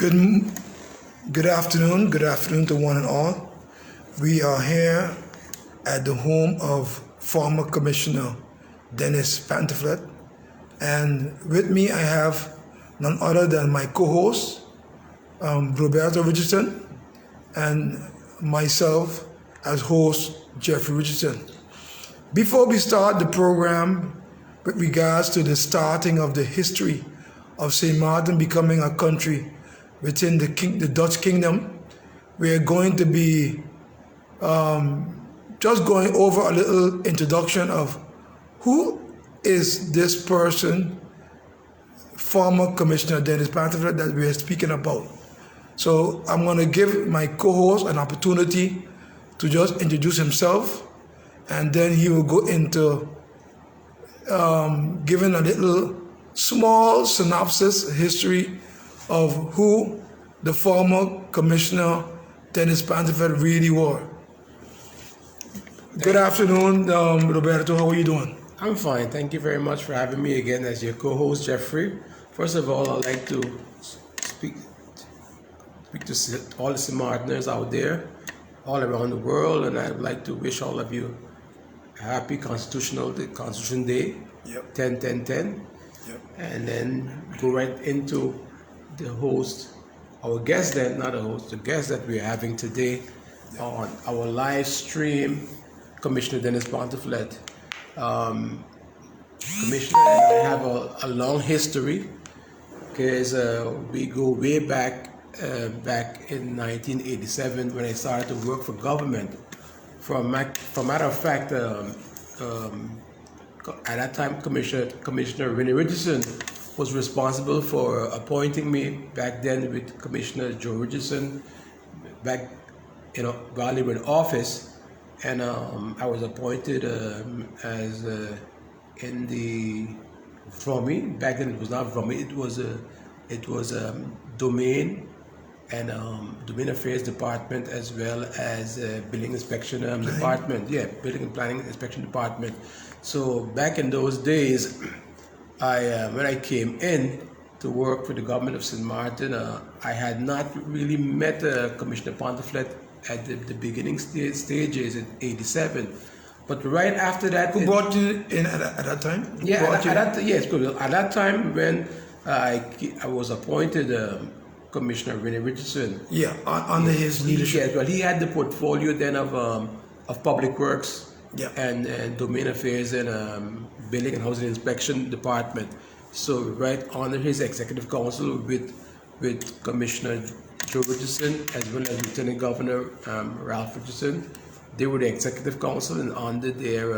Good, good afternoon to one and all. We are here at the home of former Commissioner Dennis Pantophlet, and with me I have none other than my co-host, Roberto Richardson, and myself as host, Jeffrey Richardson. Before we start the program with regards to the starting of the history of St. Maarten becoming a country within the Dutch kingdom, we are going to be just going over a little introduction of who is this person, former Commissioner Dennis Pantophlet, that we are speaking about. So I'm going to give my co-host an opportunity to just introduce himself, and then he will go into giving a little small synopsis history of who the former Commissioner Dennis Pantophlet really were. Good afternoon, Roberto. How are you doing? I'm fine. Thank you very much for having me again as your co-host, Jeffrey. First of all, I'd like to speak to all the St. Martiners out there, all around the world, and I'd like to wish all of you a happy Constitution Day, Yep. 10-10-10, Yep. and then go right into the host, our guest then, not a host, the guest that we're having today on our live stream, Commissioner Dennis Pantophlet. Commissioner and I have a long history because we go way back in 1987 when I started to work for government. For matter of fact, at that time, Commissioner Rennie Richardson was responsible for appointing me back then with Commissioner Joe Richardson back, while they were in office, and I was appointed as in the VROMI. Back then it was not VROMI, it was Domain and Domain Affairs Department, as well as Building Inspection Department. Yeah, Building and Planning Inspection Department. So back in those days, when I came in to work for the government of St. Maarten, I had not really met Commissioner Pantophlet at the beginning stages in '87. But right after that... Who brought you in at that time? Yes, at that time when I was appointed Commissioner Rennie Richardson. Yeah, under his leadership. Yes, well, he had the portfolio then of Public Works, yeah, and Domain Affairs and Building and Housing Inspection Department. So right under his executive council with Commissioner Joe Richardson, as well as Lieutenant Governor Ralph Richardson, they were the executive council, and under their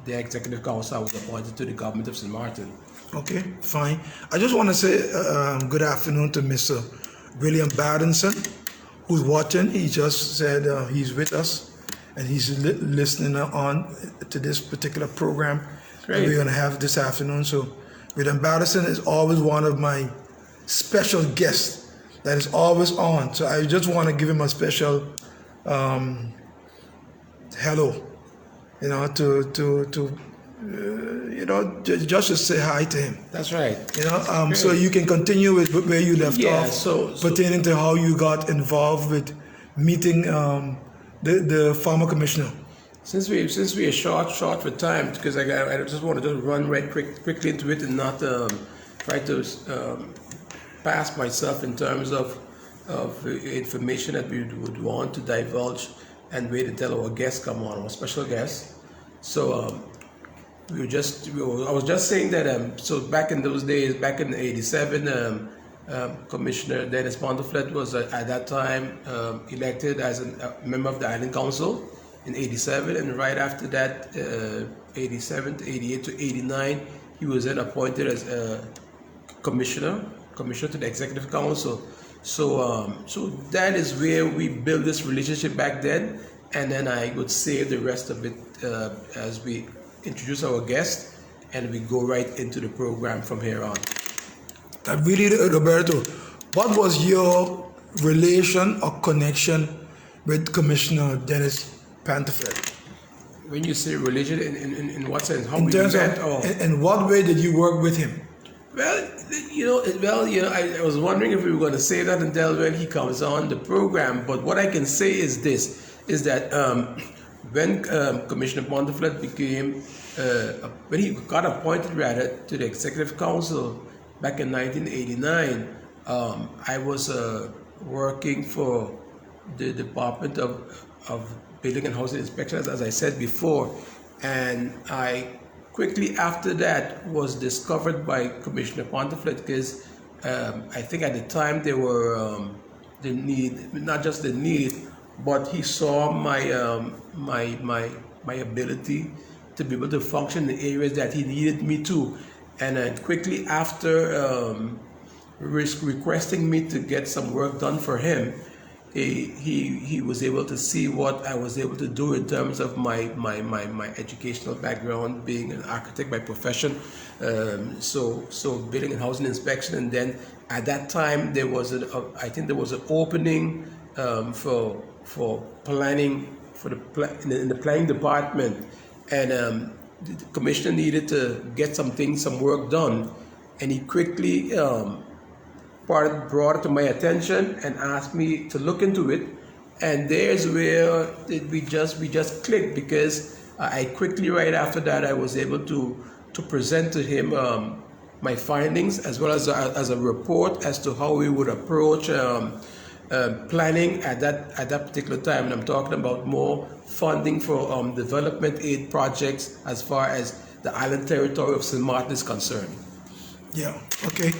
executive council I was appointed to the government of St. Maarten. Okay, fine. I just want to say good afternoon to Mr. William Badenson, who's watching. He just said he's with us, and he's listening on to this particular program that we're going to have this afternoon. So William Badenson is always one of my special guests that is always on. So I just want to give him a special hello, just to say hi to him. That's right. So you can continue with where you left off, so pertaining to how you got involved with meeting the former commissioner. Since we are short for time, because I just want to just run right quickly into it and not try to pass myself in terms of information that we would want to divulge and wait until our guests come on, our special guests. So I was just saying that so back in those days, back in '87, Commissioner Dennis Pantophlet was at that time elected as a member of the Island Council in '87, and right after that, '87 to '88 to '89, he was then appointed as commissioner to the Executive Council. So that is where we built this relationship back then, and then I would save the rest of it as we introduce our guest, and we go right into the program from here on. Really, Roberto, what was your relation or connection with Commissioner Dennis Pantophlet? When you say relation, in what sense? How in we terms met? Of, in what way did you work with him? Well, I was wondering if we were going to say that until when he comes on the program. But what I can say is this: is that when Commissioner Pantophlet when he got appointed rather to the Executive Council back in 1989, I was working for the Department of Building and Housing Inspection, as I said before, and I quickly after that was discovered by Commissioner Pantophlet because I think at the time there were the need, not just the need, but he saw my ability to be able to function in the areas that he needed me to, and quickly after requesting me to get some work done for him, he was able to see what I was able to do in terms of my educational background, being an architect by profession, so building and housing inspection, and then at that time there was I think there was an opening for planning in the planning department, and the commissioner needed to get some work done, and he quickly brought it to my attention and asked me to look into it, and there's where we just clicked, because I quickly right after that I was able to present to him my findings as well as a report as to how we would approach planning at that particular time, and I'm talking about more funding for development aid projects as far as the island territory of St. Maarten is concerned. Yeah, okay.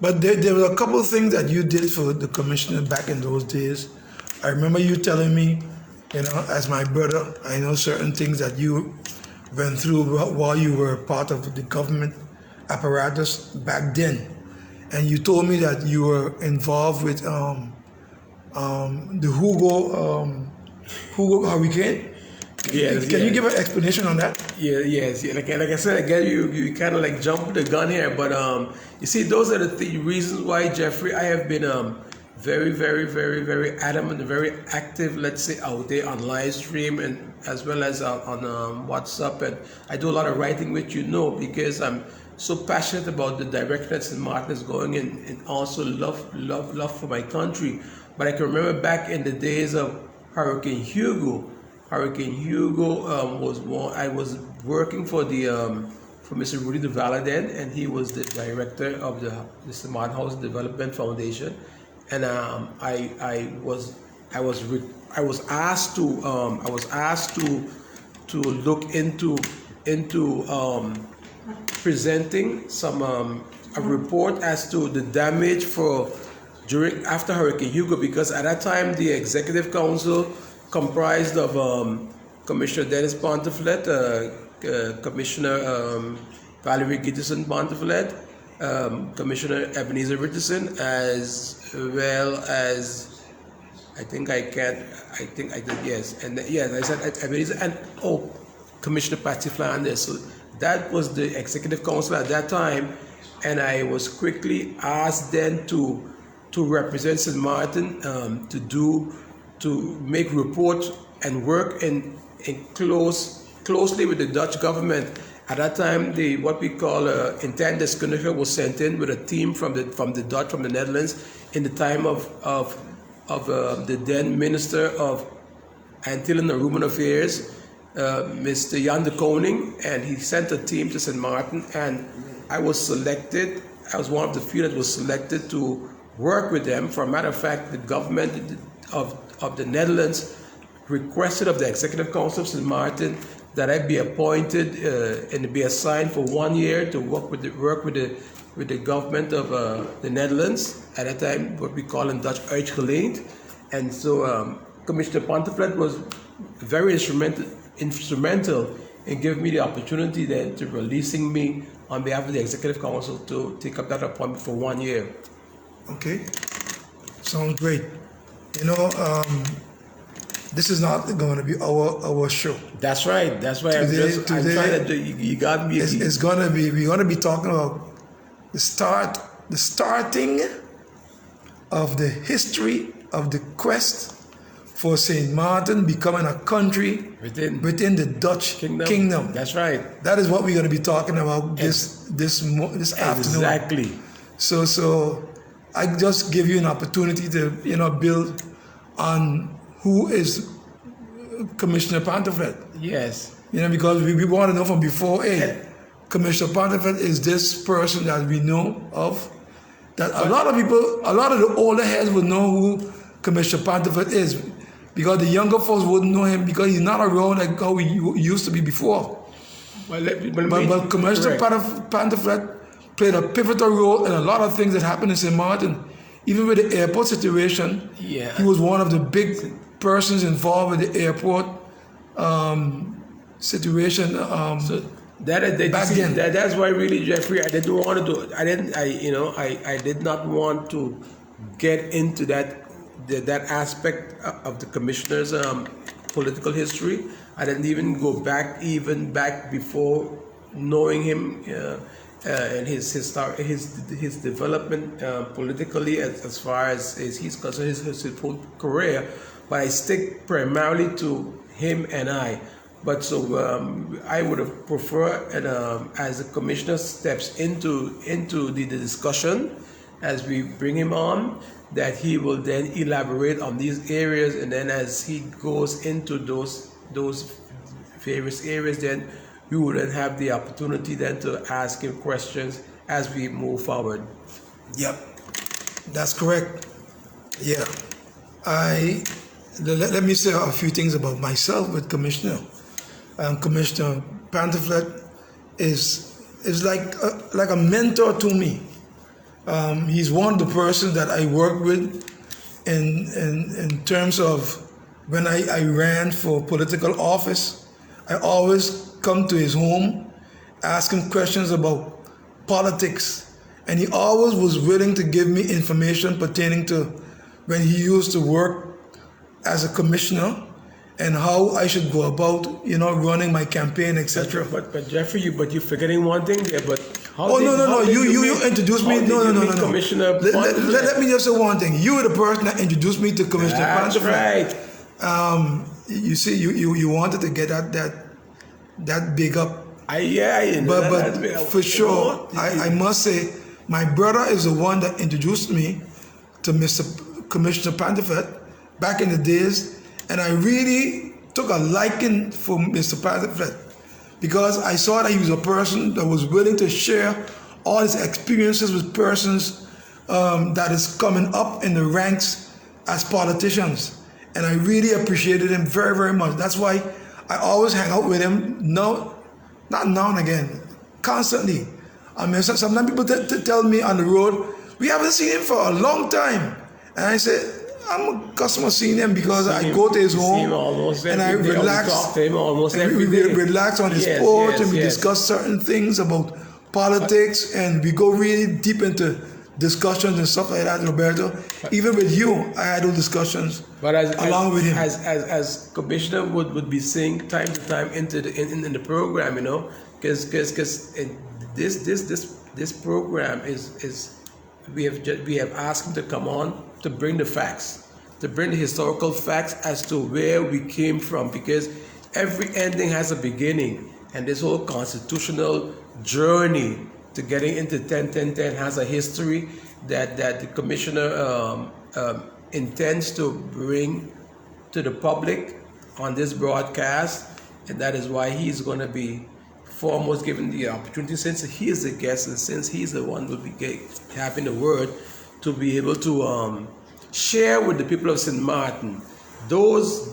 But there were a couple of things that you did for the commissioner back in those days. I remember you telling me, as my brother, I know certain things that you went through while you were part of the government apparatus back then. And you told me that you were involved with the Hugo hurricane. Yes, Can you give an explanation on that? Yes. Like I said, again, you kind of like jumped the gun here, but you see, those are the reasons why, Jeffrey, I have been very, very, very, very adamant and very active, let's say, out there on Livestream and as well as on WhatsApp, and I do a lot of writing, which because I'm so passionate about the direction that St. Maarten is going in, and also love for my country. But I can remember back in the days of Hurricane Hugo was one. I was working for Mr. Rudy de Valadin, and he was the director of the St. Maarten Housing Development Foundation, and I was asked to look into presenting a report as to the damage after Hurricane Hugo, because at that time the Executive Council comprised of Commissioner Dennis Pantophlet, Commissioner Valerie Gittison Pantophlet, Commissioner Ebenezer Richardson, as well as I did, yes, and yes, I said Ebenezer, and Commissioner Patsy Flanders. So that was the Executive Council at that time, and I was quickly asked then to represent St. Maarten, to make reports and work closely with the Dutch government. At that time, what we call intendeskundige was sent in with a team from the Netherlands in the time of the then Minister of Antillen and Roman Affairs, Mr. Jan de Koning, and he sent a team to St. Maarten, and I was selected. I was one of the few that was selected to work with them. For a matter of fact, the government of the Netherlands requested of the Executive Council of St. Maarten that I be appointed and be assigned for 1 year to work with the government of the Netherlands. At that time, what we call in Dutch uitgeleend. And so Commissioner Pantophlet was very instrumental in giving me the opportunity then to releasing me on behalf of the Executive Council to take up that appointment for 1 year. Okay, sounds great. This is not going to be our show. That's right. That's why I'm trying to. You got me. It's going to be. We're going to be talking about the starting of the history of the quest for St. Maarten becoming a country within the Dutch kingdom. That's right. That is what we're going to be talking about this afternoon. Exactly. So I just give you an opportunity to build on who is Commissioner Pantophlet. Yes. Because we want to know from before. Hey, Commissioner Pantophlet is this person that we know of. That a lot of people, a lot of the older heads would know who Commissioner Pantophlet is, because the younger folks wouldn't know him because he's not around like how he used to be before. But Commissioner Pantophlet played a pivotal role in a lot of things that happened in St. Maarten. Even with the airport situation, he was one of the big persons involved with the airport situation. That's why really, Jeffrey, I didn't want to do it. I did not want to get into that aspect of the commissioner's political history. I didn't even go back before knowing him and his development politically as far as he's concerned, his whole career. But I stick primarily to him and I. But so I would have preferred, as the commissioner steps into the discussion, as we bring him on, that he will then elaborate on these areas, and then as he goes into those various areas, then we would then have the opportunity then to ask him questions as we move forward. Yep, that's correct. Yeah, let me say a few things about myself with Commissioner. Commissioner Pantophlet is like a mentor to me. He's one of the persons that I work with in terms of when I ran for political office. I always come to his home, ask him questions about politics, and he always was willing to give me information pertaining to when he used to work as a commissioner and how I should go about, running my campaign, etc. But Jeffrey, you're forgetting one thing there. But no. You introduced me. No. Commissioner. Let me just say one thing. You were the person that introduced me to Commissioner Pantophlet. That's right. You see, you wanted to get that big up. But for sure, I must say, my brother is the one that introduced me to Commissioner Pantophlet back in the days. And I really took a liking for Mr. Pantophlet because I saw that he was a person that was willing to share all his experiences with persons that is coming up in the ranks as politicians. And I really appreciated him very, very much. That's why I always hang out with him, not now and again, constantly. I mean, sometimes people tell me on the road, we haven't seen him for a long time. And I say, I'm accustomed to seeing him because I go to his home and I relax. We relax on his porch and we discuss certain things about politics, and we go really deep into discussions and stuff like that, Roberto. Even with you, I had those discussions along with him. As Commissioner would be saying time to time in the program, because this program is we have asked him to come on to bring the facts, to bring the historical facts as to where we came from, because every ending has a beginning, and this whole constitutional journey to getting into 10-10-10 has a history that the commissioner intends to bring to the public on this broadcast, and that is why he's going to be foremost given the opportunity, since he is the guest and since he's the one who will be having the word, to be able to share with the people of St. Maarten. Those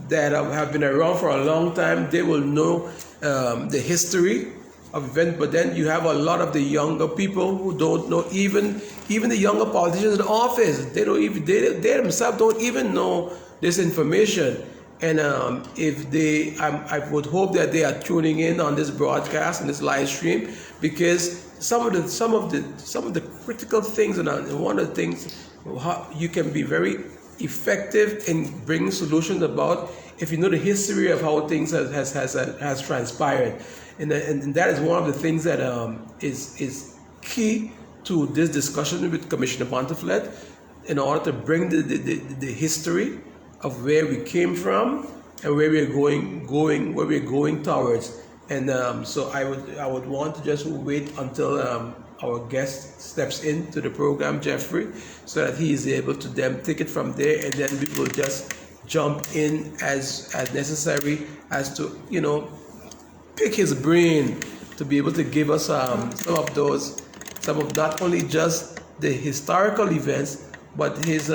that have been around for a long time, they will know the history of events, but then you have a lot of the younger people who don't know, even the younger politicians in office, they themselves don't even know this information. And I would hope that they are tuning in on this broadcast and this live stream, because some of the critical things, and one of the things how you can be very effective in bringing solutions about if you know the history of how things has transpired, and that is one of the things that is key to this discussion with Commissioner Pantophlet, in order to bring the history where we came from and where we're going towards. And so I would want to just wait until our guest steps into the program, Jeffrey, so that he is able to then take it from there, and then we will just jump in as necessary, as to pick his brain to be able to give us some of not only just the historical events, but his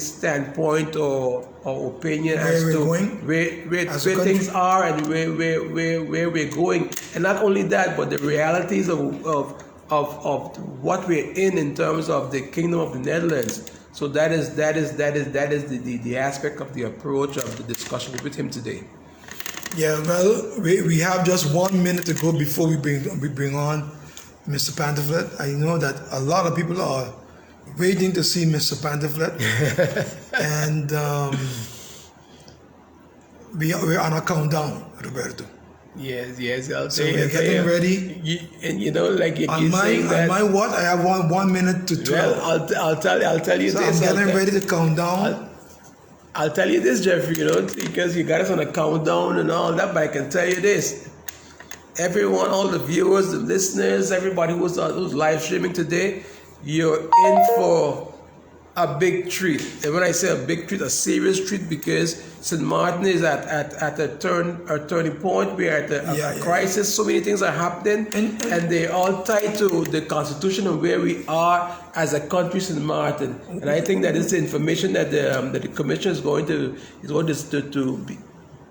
standpoint or opinion where as to where things are and where we're going, and not only that, but the realities of what we're in terms of the Kingdom of the Netherlands. So that is the aspect of the approach of the discussion with him today. Yeah, well, we have just 1 minute to go before we bring on Mr. Pantophlet. I know that a lot of people are waiting to see Mr. Pantophlet, and we're on a countdown, Roberto. Yes. So we're getting ready. On my what? I have 1 minute to 12. Well, I'll tell you so this. I'm getting ready to count down. I'll tell you this, Jeffrey, because you got us on a countdown and all that, but I can tell you this. Everyone, all the viewers, the listeners, everybody who's live streaming today, you're in for a big treat. And when I say a big treat, a serious treat, because St. Maarten is at a turning point. We're at a crisis. So many things are happening, and they're all tied to the Constitution and where we are as a country, St. Maarten. And I think that this information that the Commission is going to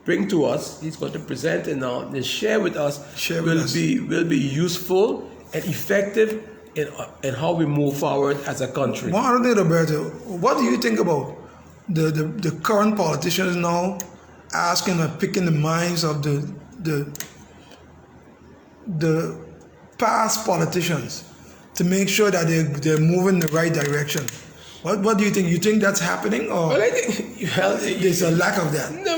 bring to us, he's going to present and share with us, will be useful and effective in how we move forward as a country. One other thing, Roberto, what do you think about the current politicians now asking or picking the minds of the past politicians to make sure that they're moving in the right direction? What do you think? You think that's happening, or I think there's a lack of that? No,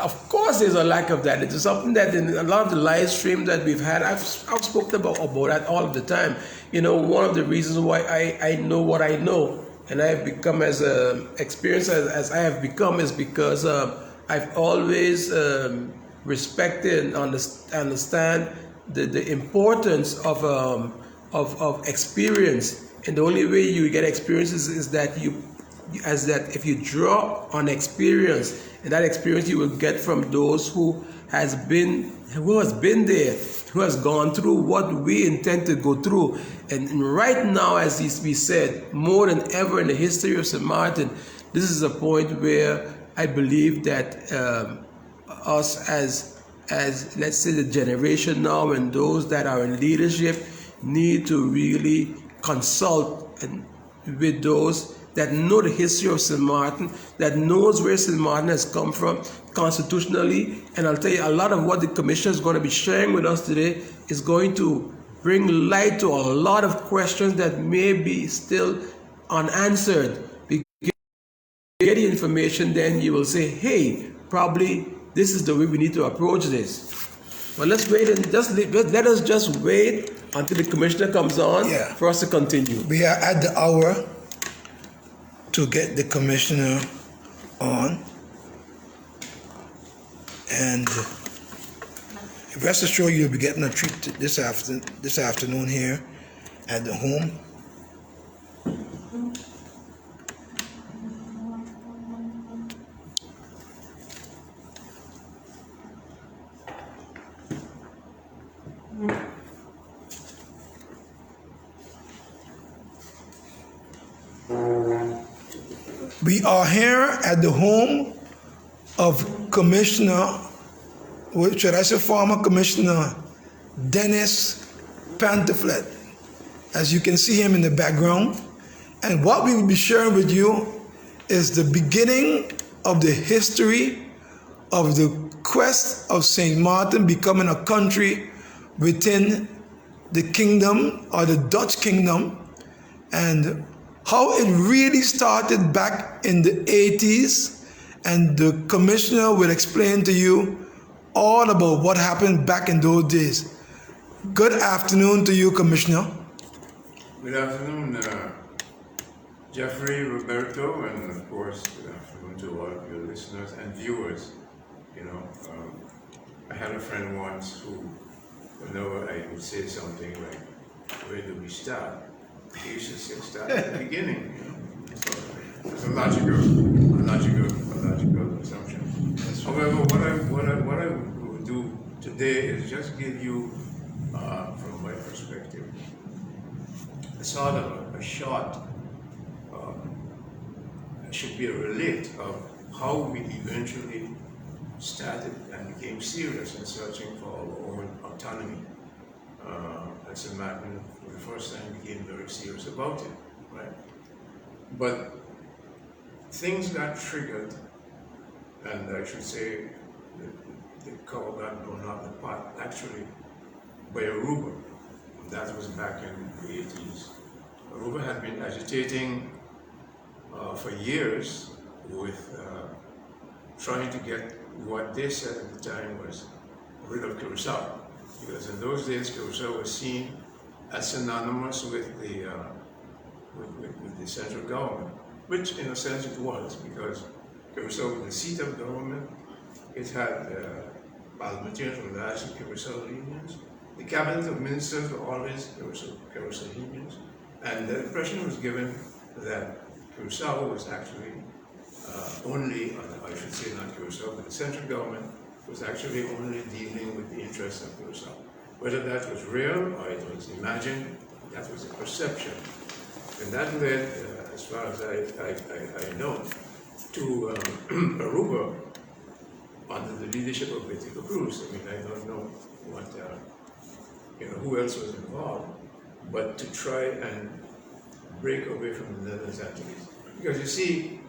of course there's a lack of that. It's something that in a lot of the live streams that we've had, I've spoken about that all of the time. One of the reasons why I know what I know, and I have become as experienced as I have become, is because I've always respected and understand the importance of experience. And the only way you get experience is that if you draw on experience, and that experience you will get from those who has been there, who has gone through what we intend to go through. And right now, as we said, more than ever in the history of St. Maarten, this is a point where I believe that us as let's say the generation now, and those that are in leadership, need to really consult with those that know the history of St. Maarten, that knows where St. Maarten has come from constitutionally. And I'll tell you, a lot of what the Commission is going to be sharing with us today is going to bring light to a lot of questions that may be still unanswered. Because you get the information, then you will say, hey, probably this is the way we need to approach this. But let's wait and let us just wait until the Commissioner comes on for us to continue. We are at the hour to get the Commissioner on, and rest assured you'll be getting a treat this afternoon here at the home. We are here at the home of Commissioner, should I say former Commissioner Dennis Pantophlet. As you can see him in the background. And what we will be sharing with you is the beginning of the history of the quest of St. Maarten becoming a country within the kingdom, or the Dutch kingdom, and how it really started back in the 80s, and the Commissioner will explain to you all about what happened back in those days. Good afternoon to you, Commissioner. Good afternoon, Jeffrey, Roberto, and of course, good afternoon to all of your listeners and viewers. You know, I had a friend once who, whenever I would say something like, "Where do we start?" he used to say, "Start at the beginning." You know, so it's a logical assumption. However, what I would do today is just give you, from my perspective, a sort of a short. Should be a relate of how we eventually started and became serious in searching for our own autonomy. And St. Maarten, for the first time, became very serious about it, right? But things got triggered, and I should say the cover got blown out of the pot, actually, by Aruba. That was back in the 80s. Aruba had been agitating for years with trying to get what they said at the time was rid of Curacao, because in those days Curacao was seen as synonymous with the central government, which in a sense it was, because Curacao was the seat of government. It had parliamentarians were largely Curacao-Libyans. The cabinet of ministers were always Curacao-Libyans, and the impression was given that Curacao was actually only, I should say not Curacao, but the central government was actually only dealing with the interests of Curacao. Whether that was real or it was imagined, that was a perception. And that led, as far as I know, to Aruba under the leadership of Betico Cruz. I mean, I don't know what, who else was involved, but to try and break away from the Netherlands Antilles. Because you see,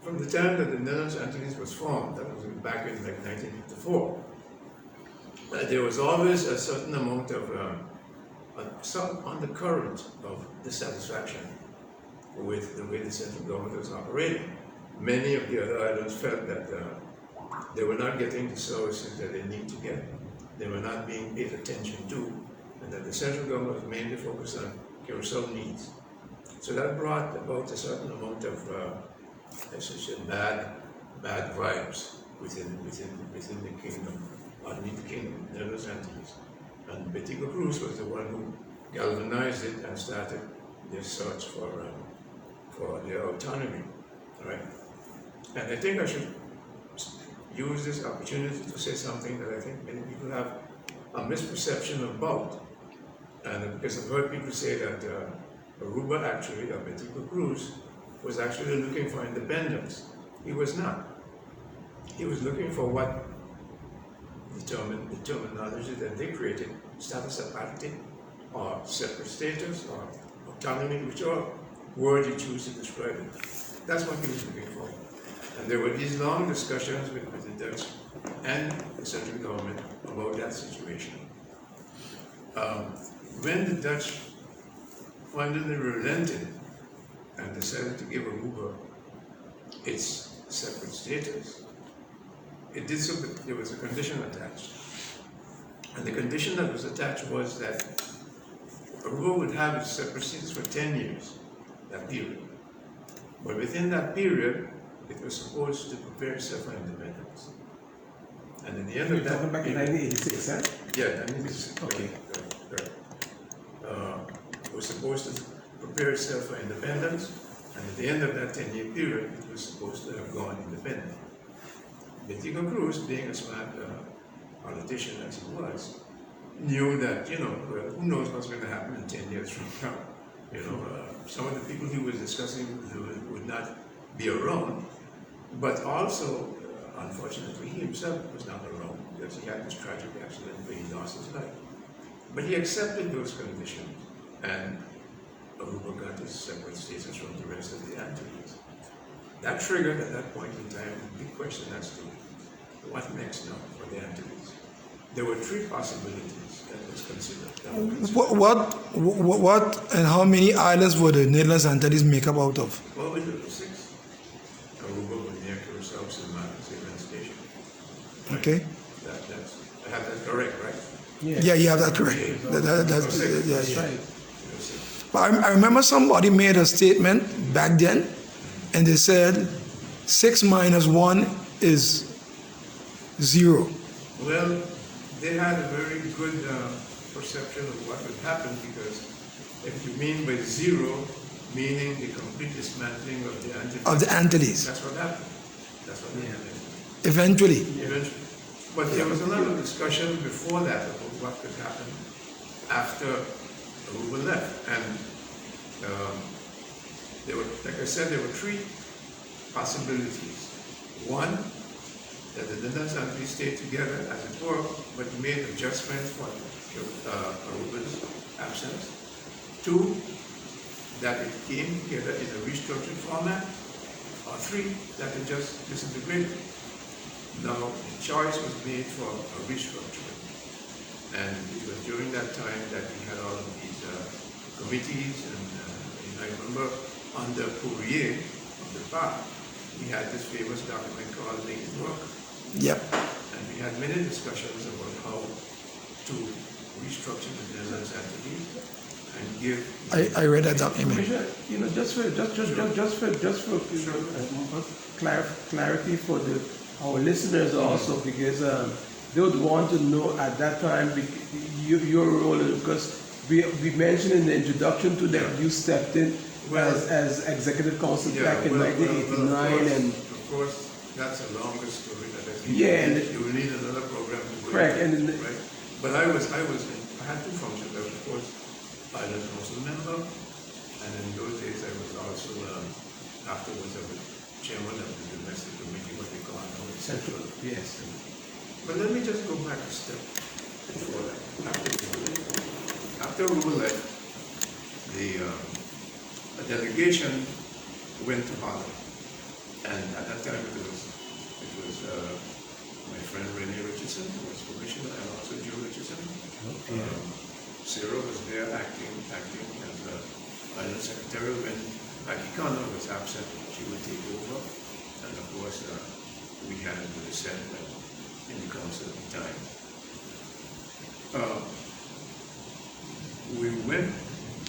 from the time that the Netherlands Antilles was formed, that was back in like 1954, there was always a certain amount of some undercurrent of dissatisfaction with the way the central government was operating. Many of the other islands felt that they were not getting the services that they need to get. They were not being paid attention to, and that the central government was mainly focused on Curacao needs. So that brought about a certain amount of, I should say, bad vibes within the kingdom, underneath the kingdom, Netherlands Antilles. And Betico Cruz was the one who galvanized it and started this search for their autonomy, right? And I think I should use this opportunity to say something that I think many people have a misperception about. And because I've heard people say that Aruba actually, or Betico Cruz, was actually looking for independence. He was not. He was looking for what the terminology that they created, status aparte, or separate status, or autonomy, whichever word you choose to describe it. That's what he was looking for. And there were these long discussions with the Dutch and the central government about that situation. When the Dutch finally relented and decided to give Aruba its separate status, it did so, but there was a condition attached. And the condition that was attached was that Aruba would have its separate status for 10 years, that period. But within that period, it was supposed to prepare itself for independence. And at the end of that, talking back in 1986, huh? Yeah, 1986. Okay. Correct. It was supposed to prepare itself for independence, and at the end of that 10-year period, it was supposed to have gone independent. Betico Cruz, being a smart politician as he was, knew that, well, who knows what's going to happen in 10 years from now. Some of the people he was discussing would not be around, but also, unfortunately, he himself was not around because he had this tragic accident where he lost his life. But he accepted those conditions, and Aruba got his separate status from the rest of the Antilles. That triggered, at that point in time, a big question as to what next now for the Antilles. There were three possibilities that was considered. What and how many islands would the Netherlands Antilles make up out of? Well, there were 6. Aruba was near Curacao, St. Maarten Station. Okay. I have that correct, right? Yeah, you have that correct. Okay. That's Okay. yeah. Right. But I remember somebody made a statement back then, and they said 6 minus 1 is 0. Well, they had a very good perception of what would happen, because if you mean by 0, meaning the complete dismantling of the Antilles. Of the Antilles, That's what happened. That's what happened. eventually. Eventually. But there was a lot of discussion before that about what could happen after Aruba left. And there were, like I said, there were 3 possibilities. One, that the Netherlands Antilles stayed together as it were, but made adjustments for Aruba's absence. 2, that it came together in a restructured format. Or 3, that it just disintegrated. Now, the choice was made for a restructuring. And it was during that time that we had all of these committees, and I remember under Poirier of the PAC, we had this famous document called Lincoln Work. Yep. And we had many discussions about how to restructure the Netherlands Antilles and give. I read that document. You know, just for clarity for our listeners also, because they would want to know at that time your role, because we mentioned in the introduction to that you stepped in as executive council back in 1989, and of course that's a longer story that I think you will need another program to go correct, into, right? But I had 2 functions. I was, of course, island council member, and in those days I was also afterwards I was chairman of the domestic committee, what they call now central. yes. But let me just go back a step before that. After Aruba left, a delegation went to Holland, and at that time it was my friend Rene Richardson, who was commissioner, and also Joe Richardson. Sarah was there acting as island secretary. When Akikana was absent, she would take over, and of course we had the dissent in the council at the time. We went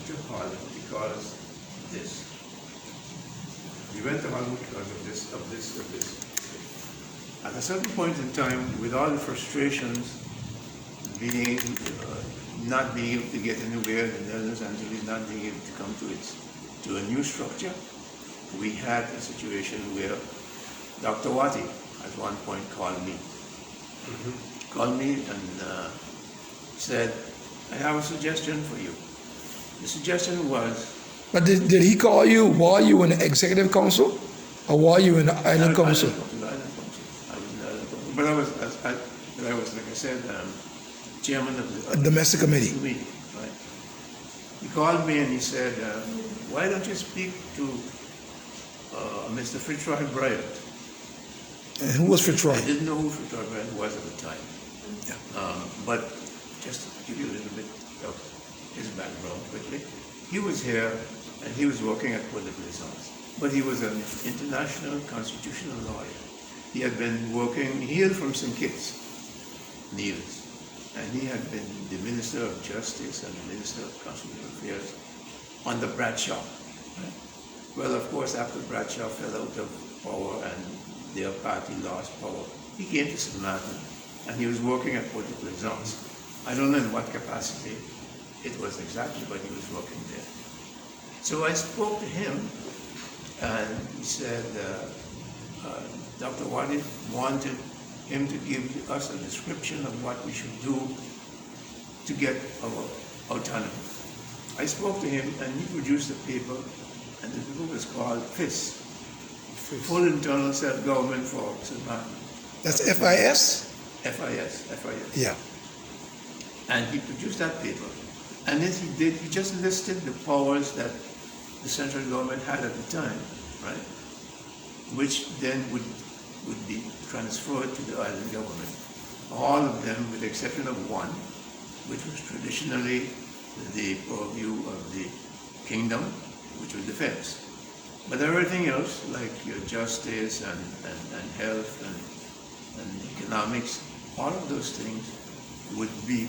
to Holland because this. We went to Holland because of this. At a certain point in time, with all the frustrations being not being able to get anywhere, the Netherlands Antilles not being able to come to a new structure, we had a situation where Dr. Wati at one point called me. Called me and said, I have a suggestion for you. The suggestion was... But did he call you while you were in the executive council, or while you were in the island council? I was in the island council. But I was, like I said, chairman of the domestic committee. Right. He called me and he said, why don't you speak to Mr. Fitzroy Bryant? And who was Fitzroy? I didn't know who Fitzroy Bryant was at the time. Yeah. But just to give you a little bit of his background quickly, he was here and he was working at Port de Plaisance. But he was an international constitutional lawyer. He had been working, he hailed from St. Kitts, Nevis, and he had been the Minister of Justice and the Minister of Constitutional Affairs under Bradshaw. Right? Well, of course, after Bradshaw fell out of power and their party lost power, he came to St. Maarten and he was working at Port de Plaisance. I don't know in what capacity it was exactly, but he was working there. So I spoke to him and he said, Dr. Wadi wanted him to give us a description of what we should do to get our autonomy. I spoke to him and he produced a paper, and the paper was called FIS, Full Internal Self-Government for St. Maarten. That's FIS? FIS. Yeah. And he produced that paper. And as he did, he just listed the powers that the central government had at the time, right? Which then would be transferred to the island government. All of them, with the exception of one, which was traditionally the purview of the kingdom, which was defense. But everything else, like your justice and health and economics, all of those things would be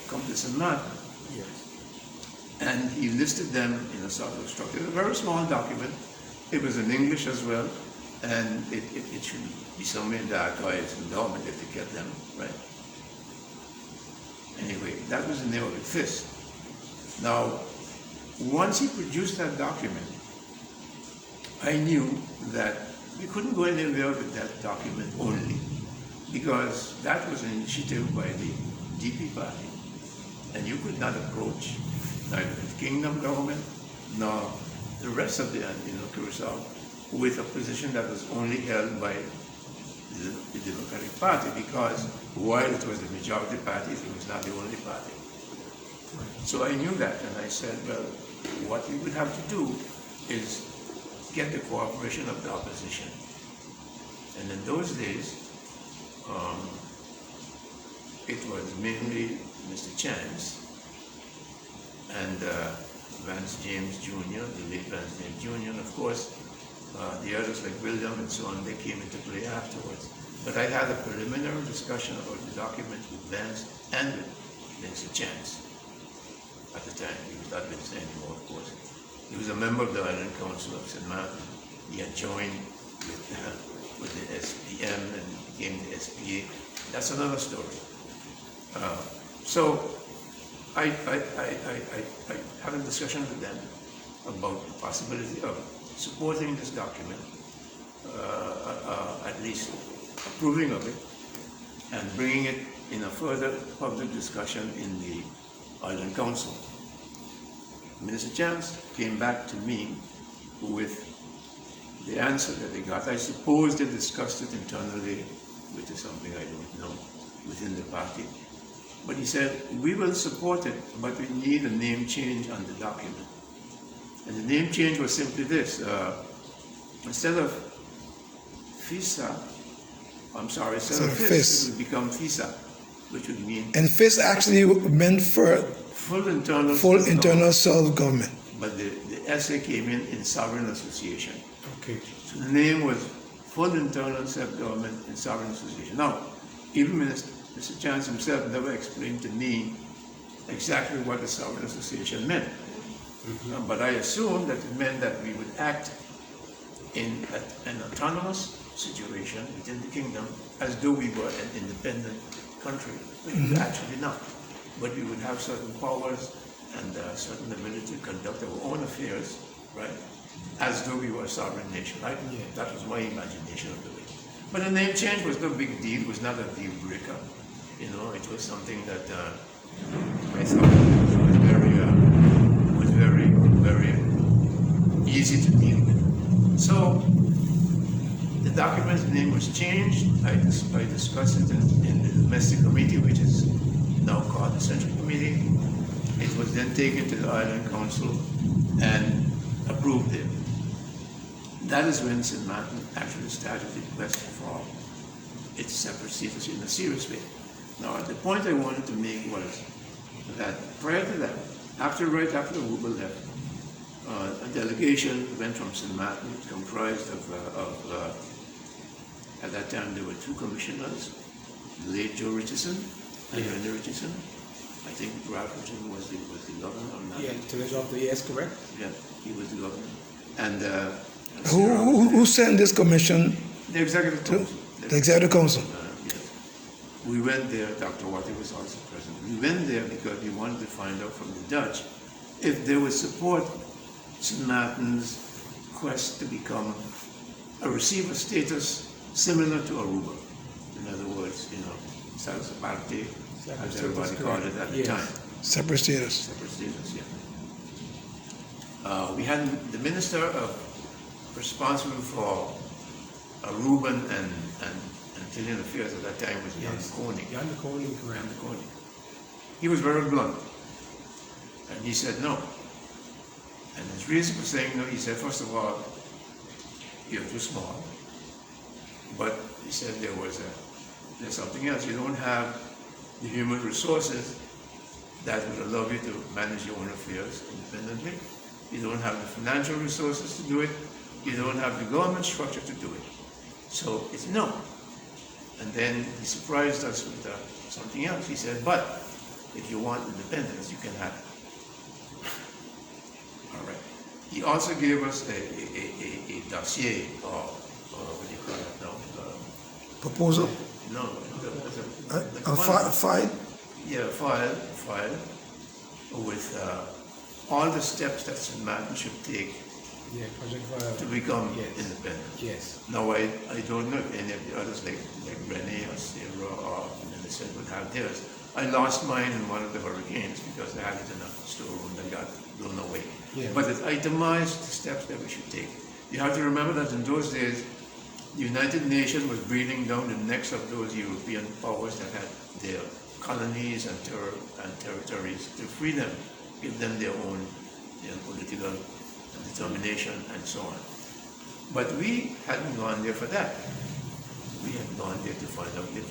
come to St. Maarten. Yes. And he listed them in a sort of structure. It was a very small document. It was in English as well, and it should be somewhere in the archives and dormant if they kept them, right? Anyway, that was the name of it, FIST. Now, once he produced that document, I knew that we couldn't go anywhere with that document only, because that was an initiative by the DP party, and you could not approach neither the kingdom government nor the rest of the Curacao with a position that was only held by the Democratic Party, because while it was the majority party, it was not the only party. So I knew that, and I said, well, what we would have to do is get the cooperation of the opposition. And in those days, it was mainly Mr. Chance and Vance James Jr., the late Vance James Jr., and of course, the others like William and so on, they came into play afterwards. But I had a preliminary discussion about the document with Vance and with Mr. Chance at the time. He was not Vincent anymore, of course. He was a member of the Island Council of St. Maarten. He had joined with the SPM and became the SPA. That's another story. So I had a discussion with them about the possibility of supporting this document, at least approving of it, and bringing it in a further public discussion in the Island Council. Minister Chance came back to me with the answer that they got. I suppose they discussed it internally, which is something I don't know, within the party. But he said, we will support it, but we need a name change on the document. And the name change was simply this. Instead of FISA, instead of FIST, it would become FISA, which would mean... And FIST actually meant for full internal self-government. But the SA came in Sovereign Association. Okay. So the name was Full Internal Self-Government and Sovereign Association. Now, even Mr. Chance himself never explained to me exactly what the Sovereign Association meant. Mm-hmm. But I assumed that it meant that we would act in an autonomous situation within the kingdom as though we were an independent country, which we were actually not. But we would have certain powers and certain ability to conduct our own affairs, right, as though we were a sovereign nation, right? Yeah. That was my imagination of the way. But the name change was no big deal. It was not a deal breaker. You know, it was something that I thought was very, very easy to deal with. So the document's name was changed. I discussed it in the domestic committee, which is now called the Central Committee. It was then taken to the Island Council and approved it. That is when St. Maarten actually started the quest for its separate status in a serious way. Now, the point I wanted to make was that prior to that, right after Aruba left, a delegation went from St. Maarten, comprised of at that time there were two commissioners, the late Joe Richardson and Henry Richardson. I think Ralph Richardson was the governor. Yeah, to resolve the yes, correct? Yeah, he was the governor. And who sent this commission? The Executive Council. The Executive Council. Yes. We went there, Dr. Watty was also present. We went there because we wanted to find out from the Dutch if they would support St. Maarten's quest to become a receiver status similar to Aruba. In other words, you know, Salsa Parte, as everybody called it at the time. Separate status. Separate status, yeah. We had the minister responsible for Aruban and Antillean affairs at that time was Jan de Koning. Jan de Koning, correct. Jan de Koning. He was very blunt. And he said no. And his reason for saying no, he said, first of all, you're too small. But he said there's something else. You don't have the human resources that would allow you to manage your own affairs independently. You don't have the financial resources to do it. You don't have the government structure to do it. So it's no. And then he surprised us with something else. He said, but if you want independence, you can have it. He also gave us a dossier, or what do you call it now? Proposal? No, A file? Yeah, file with all the steps that St. Maarten should take Yeah, Project Fire. to become Yes. independent. Yes. Now, I don't know if any of the others, like Rene or Sarah or Millicent, would have theirs. I lost mine in one of the hurricanes because I had it in a storeroom that got blown away. Yeah. But it itemized the steps that we should take. You have to remember that in those days, the United Nations was breathing down the necks of those European powers that had their colonies and territories to free them, give them their own political determination and so on. But we hadn't gone there for that. We had gone there to find out if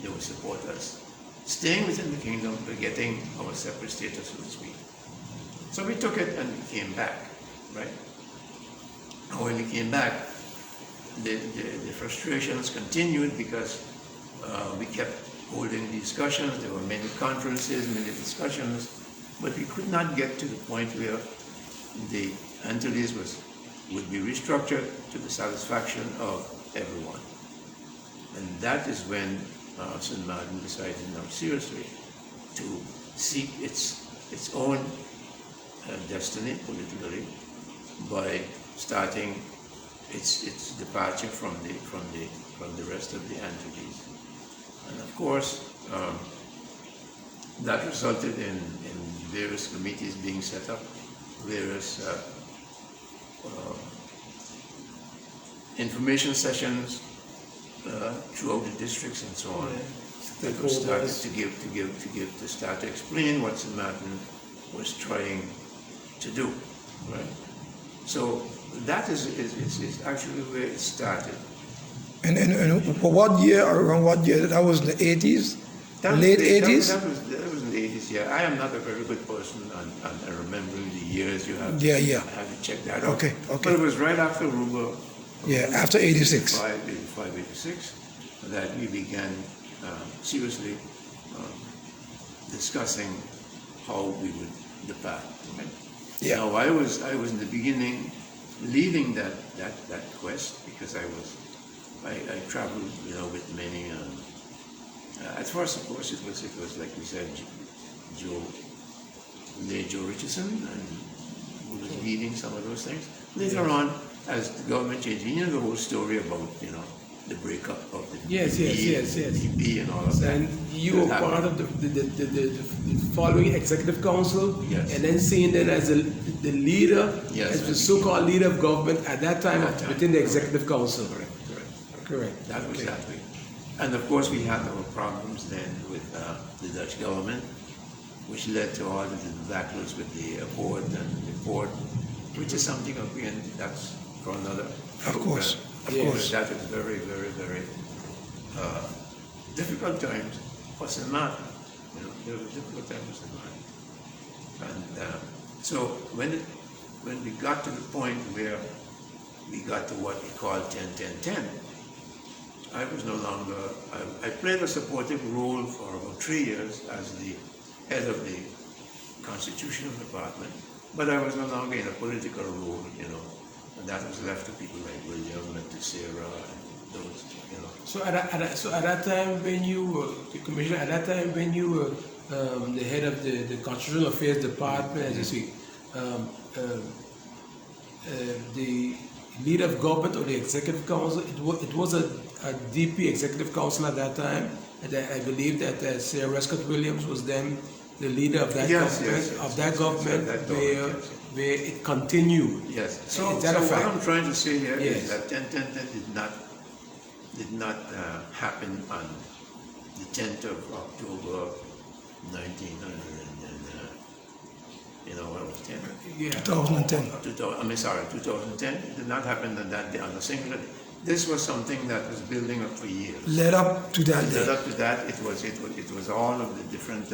they would support us staying within the kingdom, but getting our separate status, so to speak. So we took it and we came back, right? And when we came back, the frustrations continued because we kept holding discussions. There were many conferences, many discussions, but we could not get to the point where the Antilles would be restructured to the satisfaction of everyone. And that is when St. Maarten decided now seriously to seek its own destiny politically by starting its departure from the rest of the Antilles. And of course, that resulted in various committees being set up, various information sessions throughout the districts and so on. That was started to start to explain what St. Maarten was trying to do, right? So that is actually where it started. And for what year, around what year? That was in the 80s? Late 80s? That was in the 80s, yeah. I am not a very good person on remembering the years. You have Yeah. I have to check that out. Okay. But it was right after Ruba. Yeah, after 86. 85, 86, that we began seriously discussing how we would depart. Right? Yeah. Now I was in the beginning leading that quest because I traveled, with many. At first, of course, it was like we said, Joe Richardson, and who was leading some of those things. Later on, as the government changed, the whole story about the breakup of the DP and all of that. And you were part of the following executive council, Yes. and then seen then as the leader, Yes, as the I so-called leader of government at that time, within the executive council. Correct. That was that way. And of course, we had our problems then with the Dutch government, which led to all the debacles with the board and the port, which is something again that's for another. Of course. That is very, very, very difficult times for St. Maarten. There were difficult times for St. Maarten. And so when we got to the point where we got to what we call 10-10-10, I was no longer, I played a supportive role for about 3 years as the head of the Constitutional Department, but I was no longer in a political role, and that was left to people like William and to Sarah and those, So at that time when you were the commissioner, at that time when you were the head of the Constitutional Affairs Department, as you see, the leader of government or the executive council, it was a DP executive council at that time, and I believe that Sarah Rescott Williams was then the leader of that government, where it continued. Yes. So What I'm trying to say here is that 10-10-10 did not happen on the 10th of October 1900 what was 10? Yeah. 2010. 2010. It did not happen on that day, on a singular day. This was something that was building up for years. Led up to that day. Led up to that, it was all of the different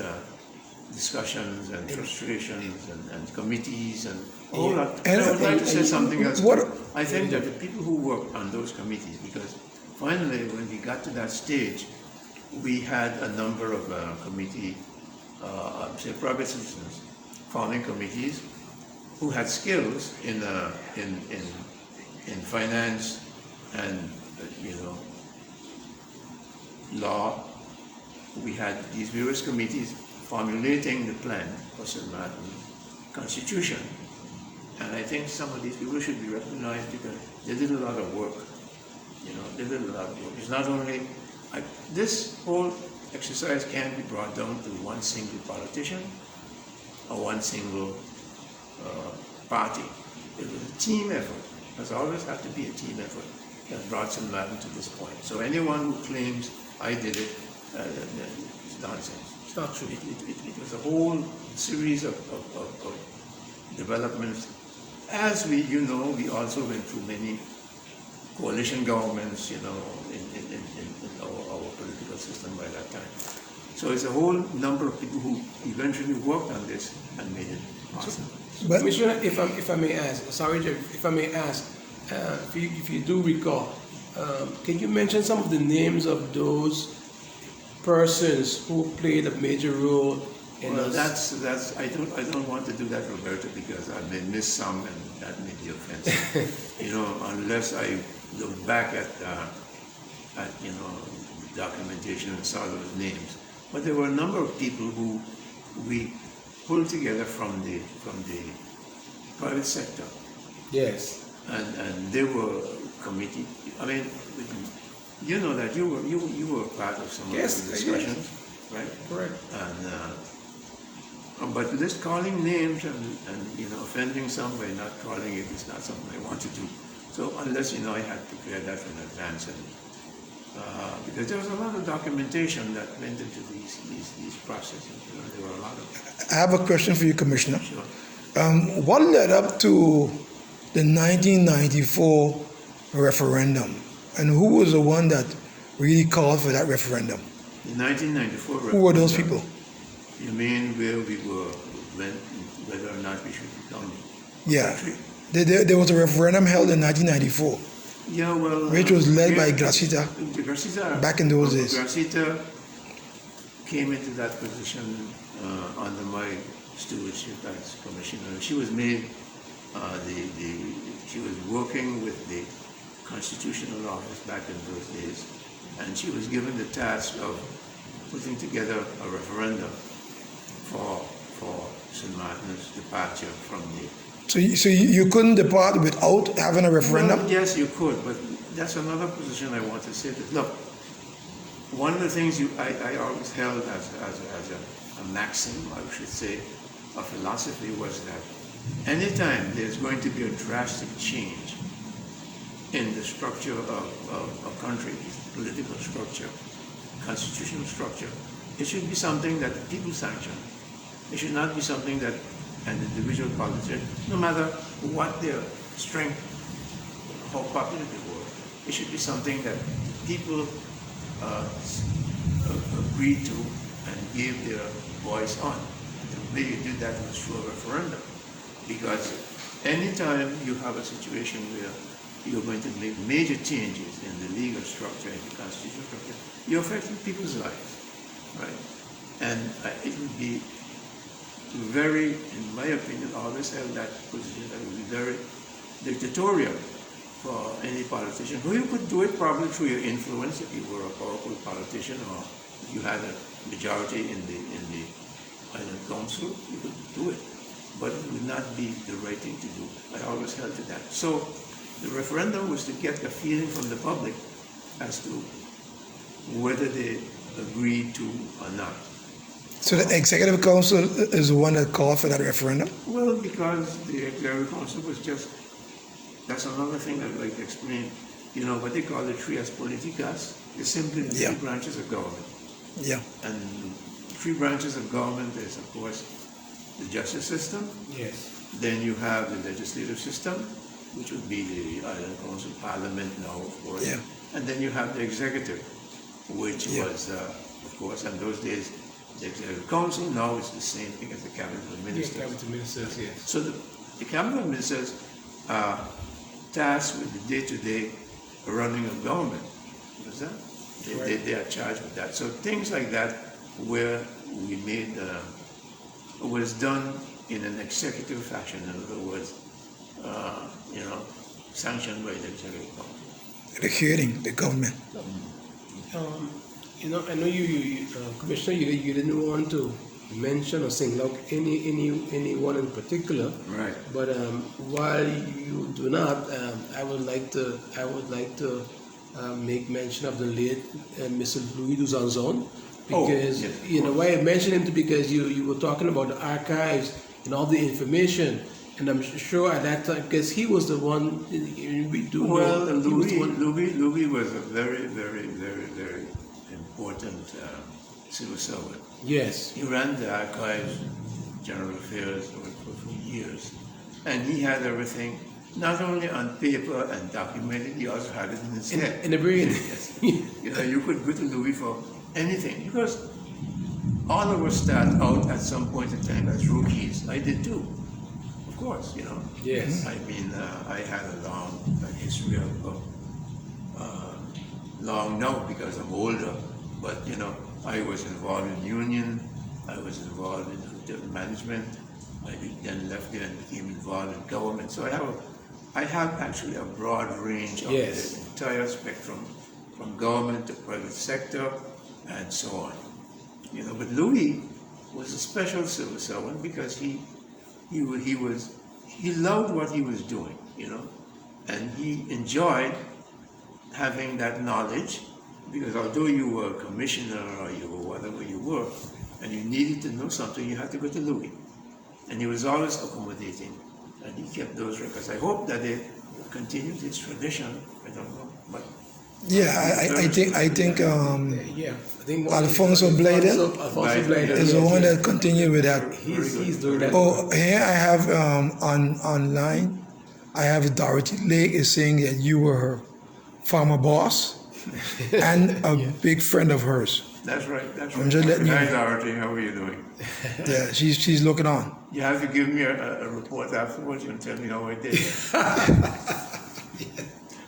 discussions and frustrations and committees and all that. And I would like to say something else. What? I think that the people who worked on those committees, because finally when we got to that stage, we had a number of committee, say private citizens, forming committees who had skills in finance and law. We had these various committees formulating the plan for St. Maarten's constitution. And I think some of these people should be recognized because they did a lot of work. They did a lot of work. It's not only, this whole exercise can't be brought down to one single politician or one single party. It was a team effort. There's always had to be a team effort that brought St. Maarten to this point. So anyone who claims I did it, it's nonsense. It's not true. It was a whole series of developments. As we also went through many coalition governments, in our political system by that time. So it's a whole number of people who eventually worked on this and made it possible. But Commissioner, if I may ask, sorry, Jeff, if I may ask, if you do recall, can you mention some of the names of those persons who played a major role in Well, us? that's I don't want to do that, Roberto, because I may miss some and that may be offensive. Unless I look back at documentation and saw those names. But there were a number of people who we pulled together from the private sector, Yes. and they were committee. I mean, you know that you were part of some Yes, of the discussions, right? Correct. But this calling names and offending some by not calling it is not something I want to do. So unless I had prepared that in advance, and because there was a lot of documentation that went into these processes. There were a lot of. I have a question for you, Commissioner. Sure. What led up to the 1994 referendum, and who was the one that really called for that referendum? The 1994 Who were those referendum, people? You mean where we were, whether or not we should become a Yeah. country? There was a referendum held in 1994, Yeah, well, which was led by Gracita Gracita back in those days. Gracita came into that position under my stewardship as commissioner. She was made she was working with the constitutional office back in those days, and she was given the task of putting together a referendum for St. Martin's departure from the. So you couldn't depart without having a referendum? Well, yes, you could, but that's another position I want to say. That look, one of the things I always held as a maxim, I should say, a philosophy, was that anytime there's going to be a drastic change in the structure of a country, political structure, constitutional structure, it should be something that people sanction. It should not be something that an individual politician, no matter what their strength, how popular they were, it should be something that people agreed to and gave their voice on. The way you do that was through a referendum. Because anytime you have a situation where you're going to make major changes in the legal structure, in the constitutional structure, you're affecting people's lives, right? And it would be very, in my opinion, always held that position that would be very dictatorial for any politician. Who you could do it probably through your influence if you were a powerful politician, or if you had a majority in the island council, you could do it. But it would not be the right thing to do. I always held to that. So the referendum was to get a feeling from the public as to whether they agreed to or not. So the Executive Council is the one that called for that referendum? Well, because the Executive Council was just, that's another thing I'd like to explain. What they call the trias politicas is simply the three branches of government. Yeah. And three branches of government is, of course, the justice system. Yes. Then you have the legislative system, which would be the Island Council Parliament now, of course. Yeah. And then you have the executive, which was, of course, in those days, the Executive Council. Now it's the same thing as the Cabinet of Ministers. Yeah, Cabinet Ministers, yes. So the Cabinet of Ministers are tasked with the day-to-day running of government. What's that? They are charged with that. So things like that, where we made was done in an executive fashion, in other words, sanctioned by the executive council. Educating the government. I know Commissioner, you didn't want to mention or single out anyone in particular. Right. But while you do not, I would like to make mention of the late Mr. Louis Duzanzon, because why I mentioned him because you were talking about the archives and all the information, and I'm sure at that time, because he was the one we do. Well, know, Louis was a very, very, very, very important civil servant. Yes. He ran the archives, general affairs for years, and he had everything not only on paper and documented, he also had it in his head. In the brain. Yes. You could go to Louis for anything, because all of us start out at some point in time as rookies. I did too, of course. Yes. I mean, I had a long history of long now because I'm older, but I was involved in union, I was involved in hotel management, I then left there and became involved in government. So I have actually a broad range of the entire spectrum, from government to private sector and so on. But Louis was a special civil servant because he loved what he was doing, and he enjoyed having that knowledge, because although you were a commissioner or you were whatever you were, and you needed to know something, you had to go to Louis. And he was always accommodating, and he kept those records. I hope that they continued his tradition. I don't know, but Yeah, I think I think Alfonso Blader is the one that continued with that. He's doing that. Oh, here I have online, I have Dorothy Lake is saying that you were her former boss and a big friend of hers. that's right. I'm just letting you Hi, know. Dorothy, how are you doing? Yeah, she's looking on. You have to give me a report afterwards and tell me how I did.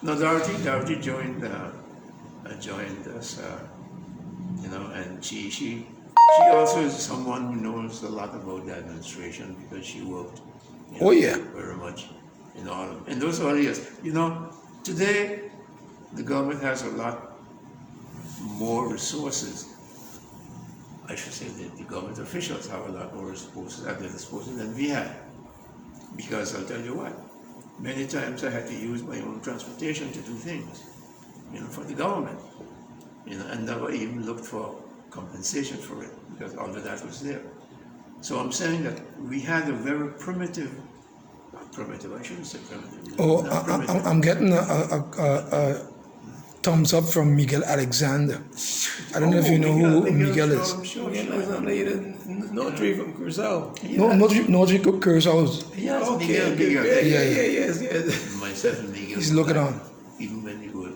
No, Dorothy joined us, and she also is someone who knows a lot about the administration because she worked. Oh, yeah. Very much in those early years. Today the government has a lot more resources. I should say that the government officials have a lot more resources at their disposal than we had. Because I'll tell you what, many times I had to use my own transportation to do things, for the government, and never even looked for compensation for it, because all of that was there. So I'm saying that we had a very primitive, I shouldn't say primitive. Oh, not primitive. I'm getting a thumbs up from Miguel Alexander. I don't know if you know who Miguel is. Sure. Notary from Curacao. No, not Curacao. Yes, Okay, Miguel. yes. Myself and Miguel. He's looking on. Even when we were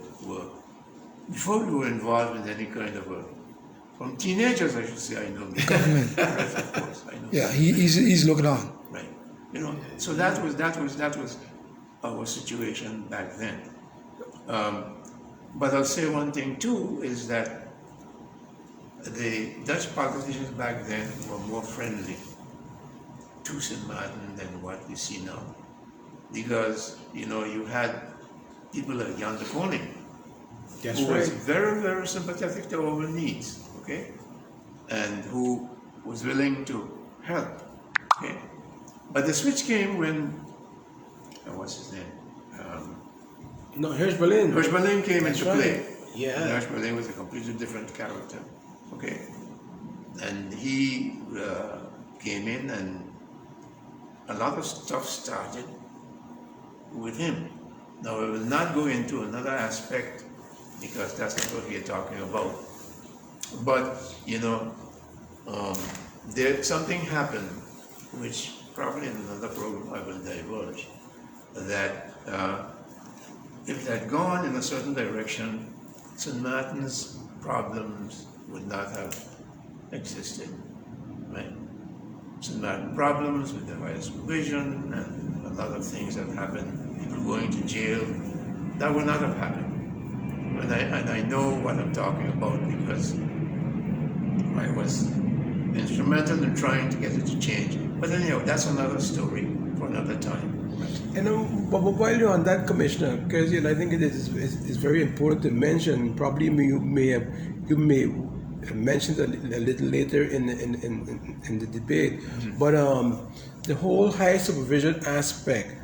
before we were involved in any kind of from teenagers, I should say, I know Miguel. Government. Yes, of course, I know. Yeah, he's looking on. Right. So that was our situation back then. But I'll say one thing too, is that the Dutch politicians back then were more friendly to St. Maarten than what we see now. Because, you had people like Jan de Koning, That's who was right. very, very sympathetic to our needs, okay? And who was willing to help, okay? But the switch came when, what's his name? No, Hirsch Berlin. Hirsch Berlin came That's into right. play. Yeah. And Hirsch Berlin was a completely different character, okay? And he came in, and a lot of stuff started with him. Now, I will not go into another aspect because that's not what we're talking about. But, something happened, which probably in another program I will divulge, that if it had gone in a certain direction, St. Maarten's problems would not have existed, right? St. Maarten problems with the higher supervision and a lot of things that happened, people going to jail, that would not have happened. And I know what I'm talking about because I was instrumental in trying to get it to change. But anyhow, that's another story for another time. But while you're on that, Commissioner, because I think it's very important to mention. Probably you may mention it a little later in the debate. But the whole high supervision aspect.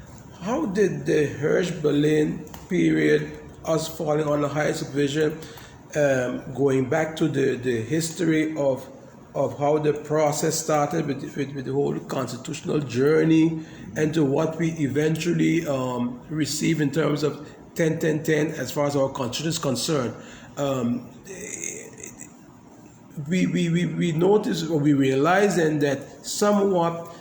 How did the Hirsch-Berlin period, us falling on the high supervision, going back to the history of how the process started with the whole constitutional journey, and to what we eventually receive in terms of 10-10-10 as far as our constitution is concerned. We noticed, or we realized then, that somewhat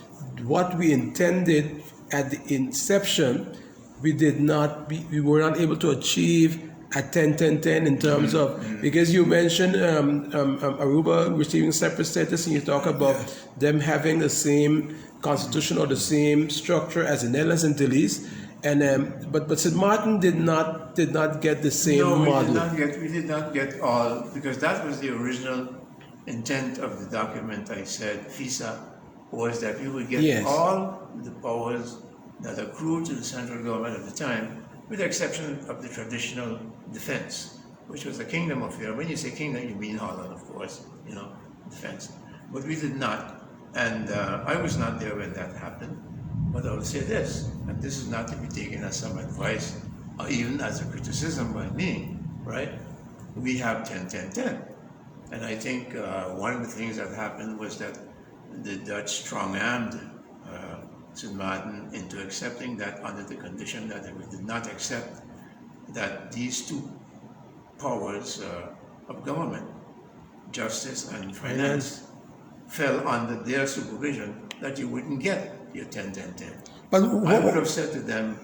what we intended at the inception, we were not able to achieve at 10-10-10 in terms of, because you mentioned Aruba receiving separate status, and you talk about them having the same constitution or the same structure as the Netherlands and Antilles, and but St. Maarten did not get the same model. We did not get all, because that was the original intent of the document. I said FISA was that we would get all the powers that accrued to the central government at the time, with the exception of the traditional defense, which was a kingdom affair. When you say kingdom, you mean Holland, of course, defense. But we did not. And I was not there when that happened. But I will say this, and this is not to be taken as some advice, or even as a criticism by me, right? We have 10-10-10. And I think one of the things that happened was that the Dutch strong-armed St. Maarten into accepting that, under the condition that we did not accept that these two powers of government, justice and finance, fell under their supervision, that you wouldn't get your 10-10-10. But I would have said to them,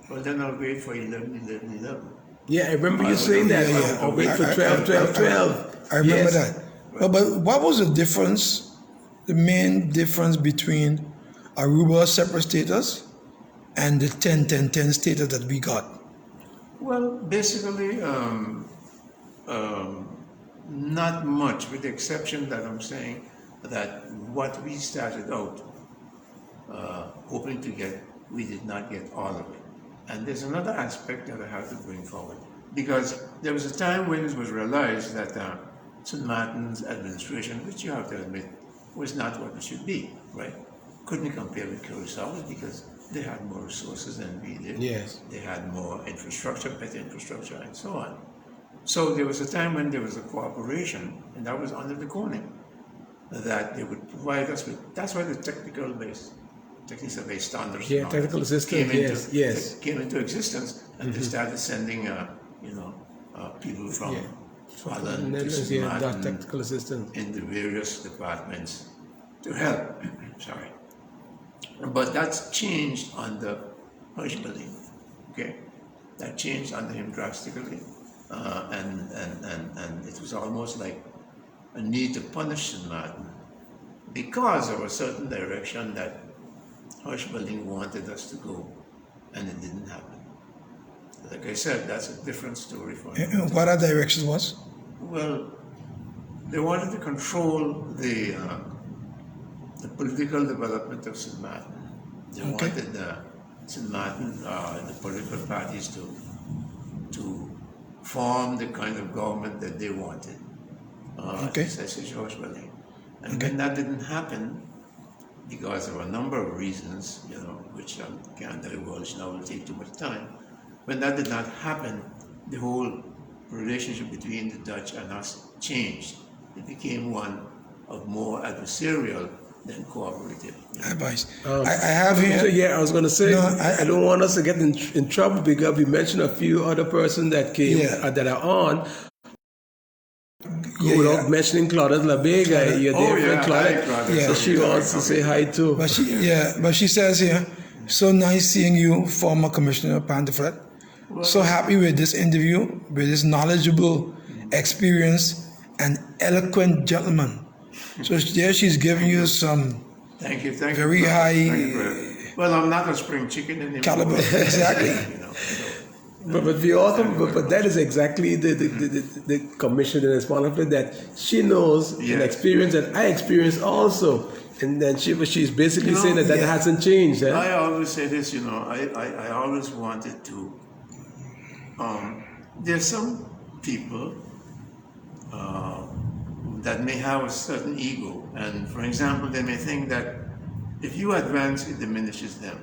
well, then I'll wait for 11-11-11. Yeah, I remember you saying that. I'll wait for 12-12-12. I remember that. But what was the difference, the main difference between Aruba separate status and the 10-10-10 status that we got? Well, basically, not much, with the exception that I'm saying that what we started out hoping to get, we did not get all of it. And there's another aspect that I have to bring forward, because there was a time when it was realized that St. Maarten's administration, which you have to admit, was not what it should be, right? Couldn't compare with Curacao because they had more resources than we did. Yes. They had more infrastructure, better infrastructure, and so on. So there was a time when there was a cooperation, and that was under the Koning, that they would provide us with, that's why the technical based standards technical assistance came into existence, and they started sending people from Holland to St. Maarten technical assistance in the various departments to help. Sorry. But that's changed under Hirsch-Berlin, okay? That changed under him drastically, and it was almost like a need to punish St. Maarten because of a certain direction that Hirsch-Berlin wanted us to go, and it didn't happen. Like I said, that's a different story for me. What that direction was? Well, they wanted to control the political development of St. Maarten. They wanted St. Maarten, the political parties, to form the kind of government that they wanted. And when that didn't happen, because of a number of reasons, which I can't divulge now, will take too much time. When that did not happen, the whole relationship between the Dutch and us changed. It became one of more adversarial than cooperative. Advice. I have here. So I was going to say, I don't want us to get in trouble because we mentioned a few other persons that came that are on. Without mentioning Claudette LaBega, your dear friend Claudette. So she wants to say hi too. But she says here, so nice seeing you, former Commissioner Pantophlet. So happy with this interview, with this knowledgeable, experienced, and eloquent gentleman. So there she's giving you some very high well, I'm not a spring chicken anymore. caliber. Exactly. But we also, but that is exactly the commission in Pantophlet that she knows and Yes. experience, and I experienced also, and then she's basically You know, saying that yeah. hasn't changed. Eh? I always say this, I always wanted to. There's some people that may have a certain ego, and for example, they may think that if you advance, it diminishes them.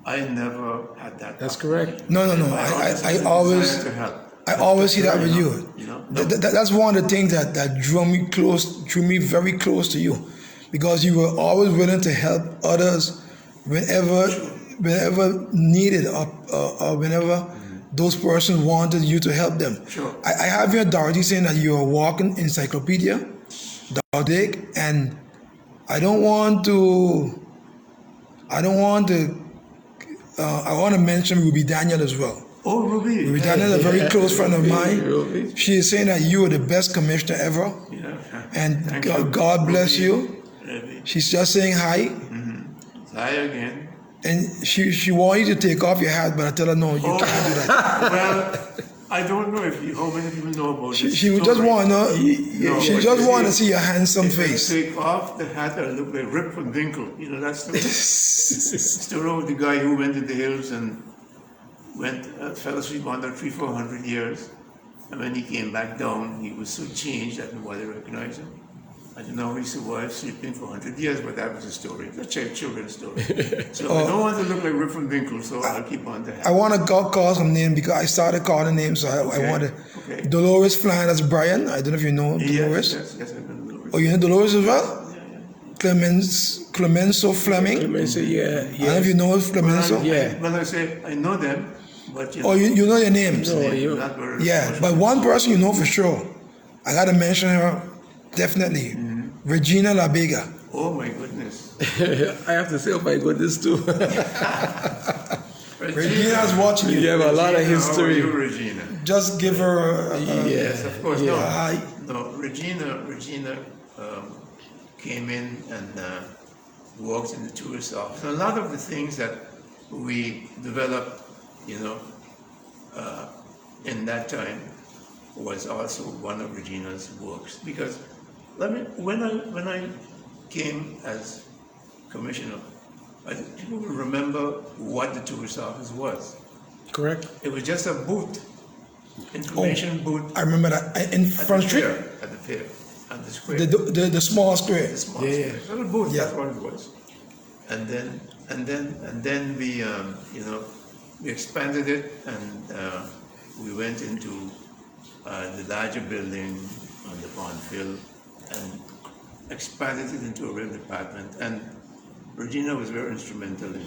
I never had that. That's correct. No. I always to help. I always see that with you. You know? That's one of the things that drew me very close to you, because you were always willing to help others whenever needed, or whenever those persons wanted you to help them. Sure. I have your Dorothy saying that you're a walking encyclopedia, Dorothy, and I want to mention Ruby Daniel as well. Oh, Ruby. Ruby Daniel is a very close friend of mine. Ruby. She is saying that you are the best commissioner ever, Yeah. and Thank you. God bless Ruby. you. Ruby. She's just saying hi, Hi again. and she wants you to take off your hat, but I tell her no, you can't do that. Well, I don't know how many people know about this. She would just story. want to. No, She but just you want to see, see your handsome If I face. take off the hat, I look like Rip Van Winkle. You know that story? Story of the guy who went to the hills and fell asleep under 300-400 years, and when he came back down, he was so changed that nobody recognized him. I don't know how he survived sleeping for 100 years, but that was a story. That's a children's story. So I don't want to look like Rip Van Winkle, so I'll keep on the hat. I want to call some name because I started calling names, so I want to. Okay. Dolores Flanders Bryan. I don't know if you know Dolores. Yes, I know Dolores. Oh, you know Dolores as well? Clemenso Fleming. Clemenza, yeah. I don't know if you know Clemenso. Yeah. When I say I know them, but Oh, you know their names. No, you. not very Yeah, much. but one person you know for sure. I got to mention her definitely. Regina La Vega. Oh my goodness. I have to say, oh my goodness, too. Regina's watching you. You have a lot of Regina, how are history. you, Regina? Just give her a Yes, of course. Yeah. hi. No, Regina came in and worked in the tourist office. A lot of the things that we developed, in that time was also one of Regina's works. Because when I came as commissioner, people will remember what the tourist office was. Correct. It was just a booth, information booth. I remember that in Front Street, At the fair, at the square. the small square. The small Yeah, square. Little booth, Yeah. that's what it was. And then we, we expanded it, and we went into the larger building on the Bondfield and expanded it into a real department. And Regina was very instrumental in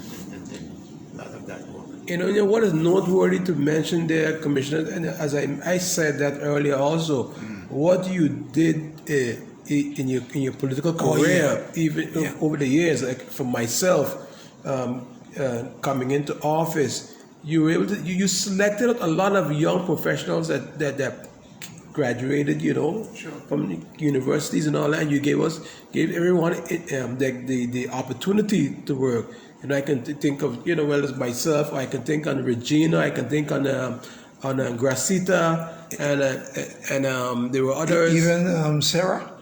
a lot of that work. You know what is noteworthy to mention there, Commissioner, and as I said that earlier also, what you did in your political career, even over the years, like for myself, coming into office, you were able to you selected a lot of young professionals that graduated, from universities and all that. And you gave everyone the opportunity to work. I can think of well as myself. I can think on Regina. I can think on Gracita, and there were others. Even Sarah.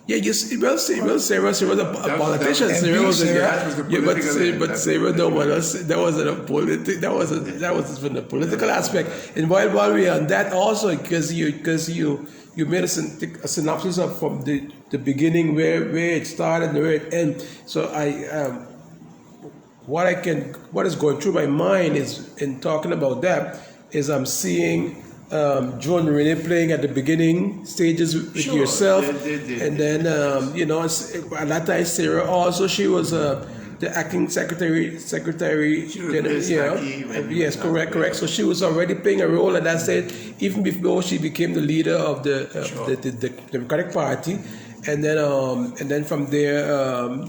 Yeah, Sarah was a politician. that- Sarah was Sarah was the but political end. Sarah, no, that wasn't a political. That was from the political aspect. And while we are on that also, because you made a synopsis of from the beginning where it started and where it ended. So what is going through my mind is in talking about that is I'm seeing Joan Renee playing at the beginning stages with Sure, yourself, they and then at that time Sarah also, she was the acting secretary. She replaced Aki when he Yes, was not correct. there. So she was already playing a role at that stage, even before she became the leader of the Democratic Party. And then from there,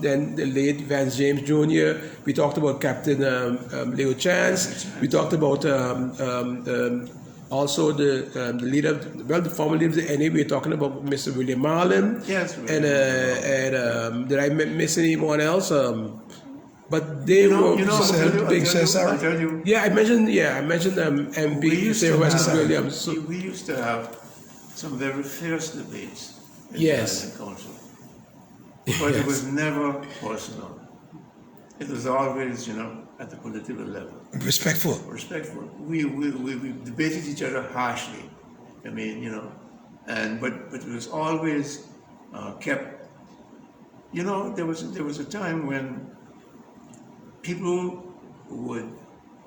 then the late Vance James Jr. We talked about Captain Leo Chance. We talked about also the leader, the former leader of the NA. We were talking about Mr. William Marlin. Yes. And did I miss anyone else? but they were I'll Big tell you, Cesar. I'll tell you, yeah. I mentioned MP Sir Wesley Williams. So, we used to have some very fierce debates in Yes. the Island Council, but it was never personal. It was always, at the political level. Respectful. Respectful. We debated each other harshly. I mean, but it was always kept. There was a time when people would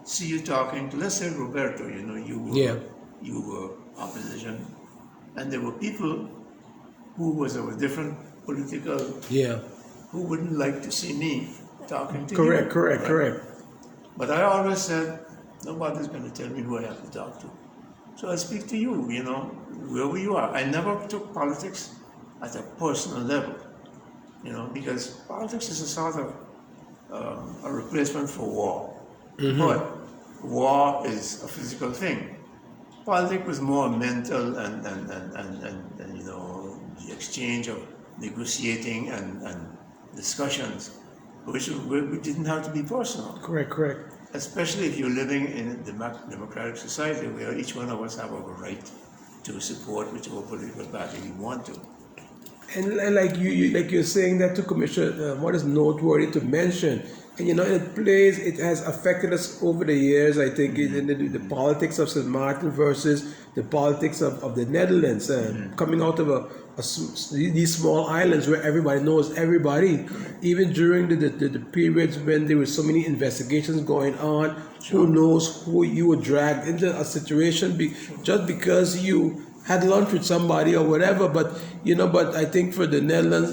see you talking to, let's say, Roberto. You were opposition, and there were people who was of a different political. Who wouldn't like to see me talking to you. Correct. But I always said, nobody's going to tell me who I have to talk to. So I speak to you, wherever you are. I never took politics at a personal level, because politics is a sort of a replacement for war. But war is a physical thing. Politics was more mental and the exchange of negotiating and discussions, which didn't have to be personal. Correct. Especially if you're living in a democratic society where each one of us have a right to support whichever political party we want to. And like you're saying that to Commissioner, what is noteworthy to mention, and it has affected us over the years. I think in the politics of St. Maarten versus the politics of the Netherlands, coming out of these small islands where everybody knows everybody. Even during the periods when there were so many investigations going on, who knows who you were dragged into a situation just because you had lunch with somebody or whatever. But I think for the Netherlands,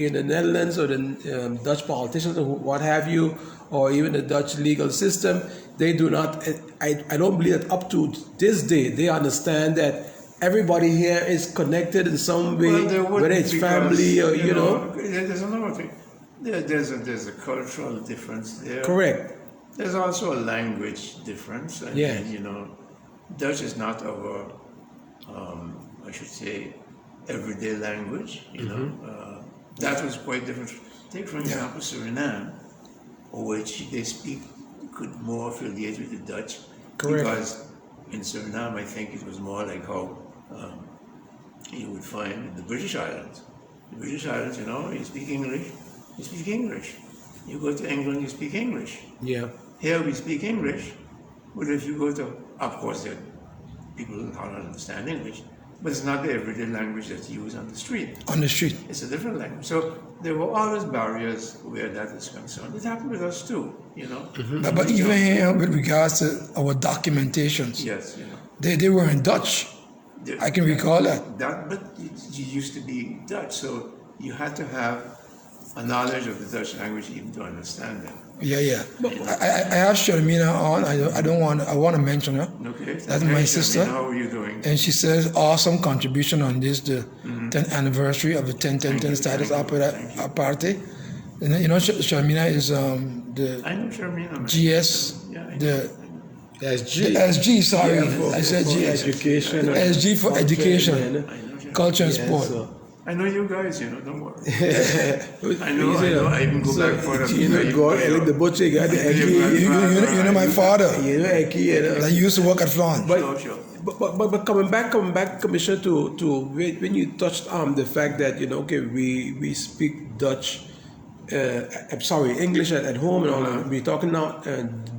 in the Netherlands or the Dutch politicians or what have you, or even the Dutch legal system, they do not. I don't believe that up to this day they understand that everybody here is connected in some way, whether it's family or There's another thing. There's a cultural difference there. Correct. There's also a language difference. Dutch is not our, I should say, everyday language. That was quite different. Take for example Suriname, which they could more affiliate with the Dutch. Correct. Because in Suriname, I think it was more like how you would find in the British Islands. The British Islands, you speak English, you speak English. You go to England, you speak English. Yeah. Here we speak English, but if you go to, of course, there are people who don't understand English, but it's not the everyday language that's used on the street. On the street. It's a different language. So there were always barriers where that is concerned. It happened with us too, But even here, with regards to our documentations, Yes, they were in Dutch. I can recall that. But you used to be Dutch, so you had to have a knowledge of the Dutch language even to understand them. Yeah. I have Sharmina on. I want to mention her. Okay. That's my sister. How are you doing? And she says awesome contribution on this, the 10th anniversary of the 10-10-10 status party. Sharmina is I know Sharmina. GS, Yeah, I know. the SG. SG, sorry. Yeah, I said GS. Education. SG for culture, education, I know Sharmina. culture and Yeah, sport. so- I know you guys, don't worry. I know, I even go back for the God, Ellie the butcher got the You know my father. Eki, I used to work at Florence. Sure. But coming back, Commissioner, to when you touched on the fact that we speak Dutch, I'm sorry, English at home and all that. We're talking now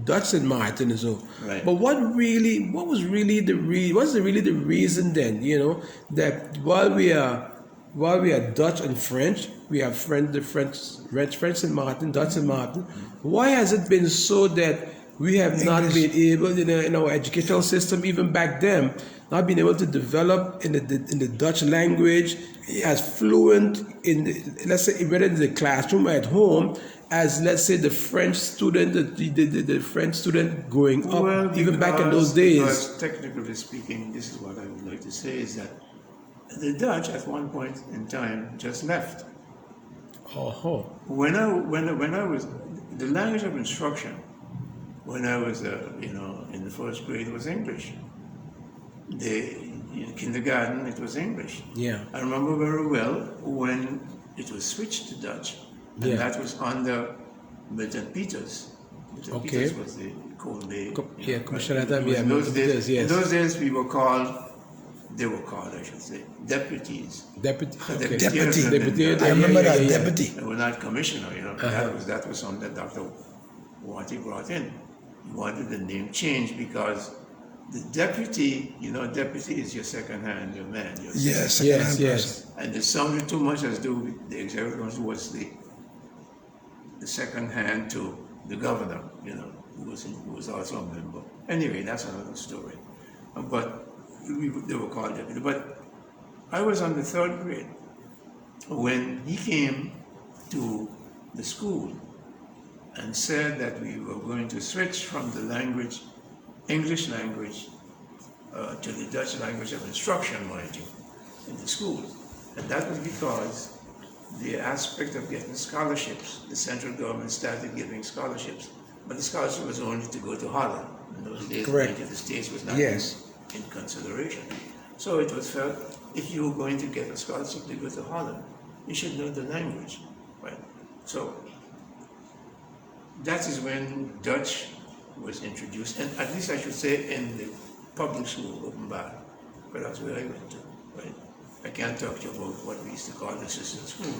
Dutch in Maarten and so. Right. But what's really the reason then? That while we are Dutch and French, we have French in Maarten, Dutch in Maarten. Why has it been so that we have not been able, in our educational system, even back then, not been able to develop in the Dutch language as fluent let's say, whether in the classroom or at home, as let's say the French student, the French student growing up, even back in those days. Because technically speaking, this is what I would like to say is that the Dutch at one point in time just left. Oh. When I was the language of instruction, when I was in the first grade was English. In kindergarten it was English. Yeah. I remember very well when it was switched to Dutch, and that was under Milton Peters. Milton Okay. Peters was the Colebay. Commissioner at Right. that time, yeah, In those Milton days, Peters, yes. in those days, they were called, I should say, deputies. Deputy. Okay. Deputy. Deputy. I remember that, yeah. deputy. They were not commissioner, you know. That was something that Dr. Wati brought in. He wanted the name changed because the deputy, deputy is your second hand, your man. Your Yes, Yes, second-hand yes. person. And it sounded too much as though the executive was the second hand to the governor, who was also a member. Anyway, that's another story. But they were called deputy. But I was on the third grade when he came to the school and said that we were going to switch from the language, English language, to the Dutch language of instruction, mind you, in the school. And that was because the aspect of getting scholarships, the central government started giving scholarships, but the scholarship was only to go to Holland. In those days, Correct. going to the States was not Yes. in consideration. So it was felt, if you were going to get a scholarship to go to Holland, you should know the language, right? So that is when Dutch was introduced, and at least I should say in the public school, Openbaar, but that's where I went to, right? I can't talk to you about what we used to call the sister school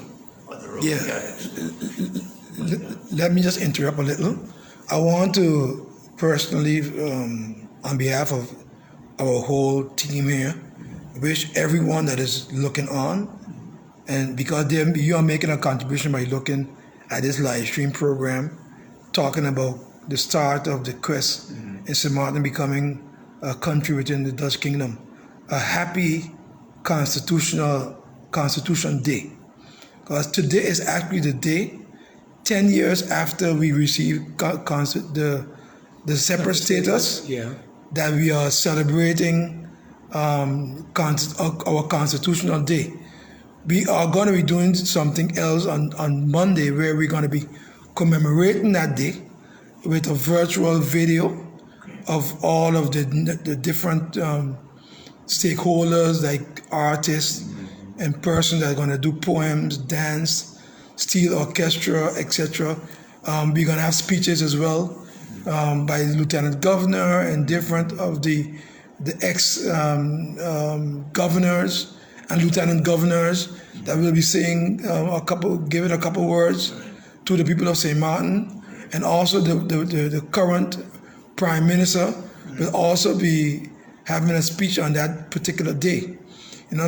or the Roman Yeah. Catholic school. Let me just interrupt a little. I want to personally, on behalf of our whole team here, wish everyone that is looking on, and because you are making a contribution by looking at this live stream program, talking about the start of the quest in St. Maarten becoming a country within the Dutch kingdom. A happy Constitution Day. Because today is actually the day, 10 years after we received the separate status, Yeah. that we are celebrating our Constitutional Day. We are going to be doing something else on Monday where we're going to be commemorating that day with a virtual video of all of the different stakeholders like artists and persons that are going to do poems, dance, steel orchestra, etc. We're going to have speeches as well by the Lieutenant Governor and different of the ex-governors and lieutenant governors that will be saying giving a couple words to the people of St. Maarten, and also the current Prime Minister will also be having a speech on that particular day.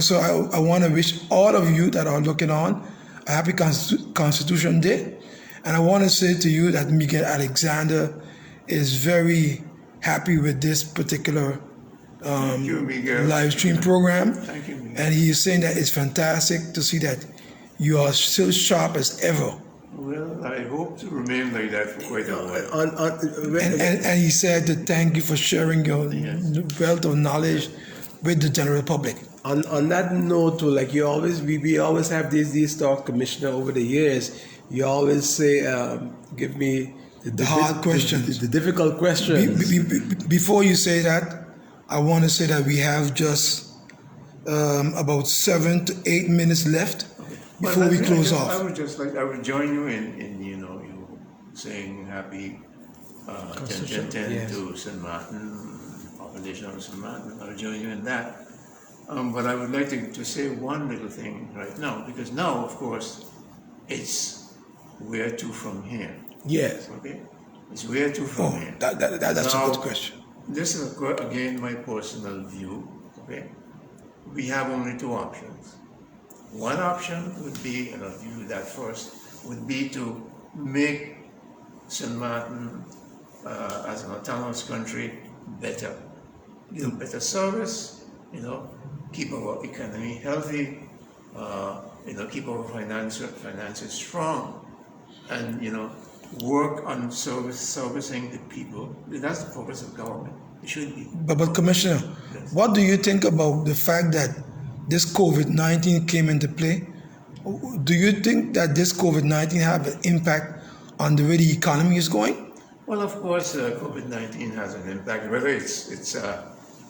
So I want to wish all of you that are looking on a happy Constitution Day, and I want to say to you that Miguel Alexander is very happy with this particular Thank you, Miguel. live stream program. Thank you, Miguel. And he is saying that it's fantastic to see that you are still sharp as ever. Well, I hope to remain like that for quite a while. And he said to thank you for sharing your wealth of knowledge with the general public. On that note, too, like we always have these talk, Commissioner, over the years. You always say, give me The hard questions. the difficult questions. Before you say that, I want to say that we have just about 7 to 8 minutes left before we close off. I would join you in you saying happy 10 yes. to St. Maarten, population of St. Maarten. I would join you in that. But I would like to say one little thing right now, because now, of course, it's where to from here. Yes. Okay? It's where to from here. That's Now, a good question. This is, again, my personal view, okay? We have only two options. One option would be, and I'll view that first, would be to make St. Maarten as an autonomous country better. Give better service, keep our economy healthy, keep our finances strong, and, work on servicing the people. That's the purpose of government. It should be. But Commissioner, what do you think about the fact that this COVID-19 came into play? Do you think that this COVID-19 have an impact on the way the economy is going? Well, of course, COVID-19 has an impact. Whether it's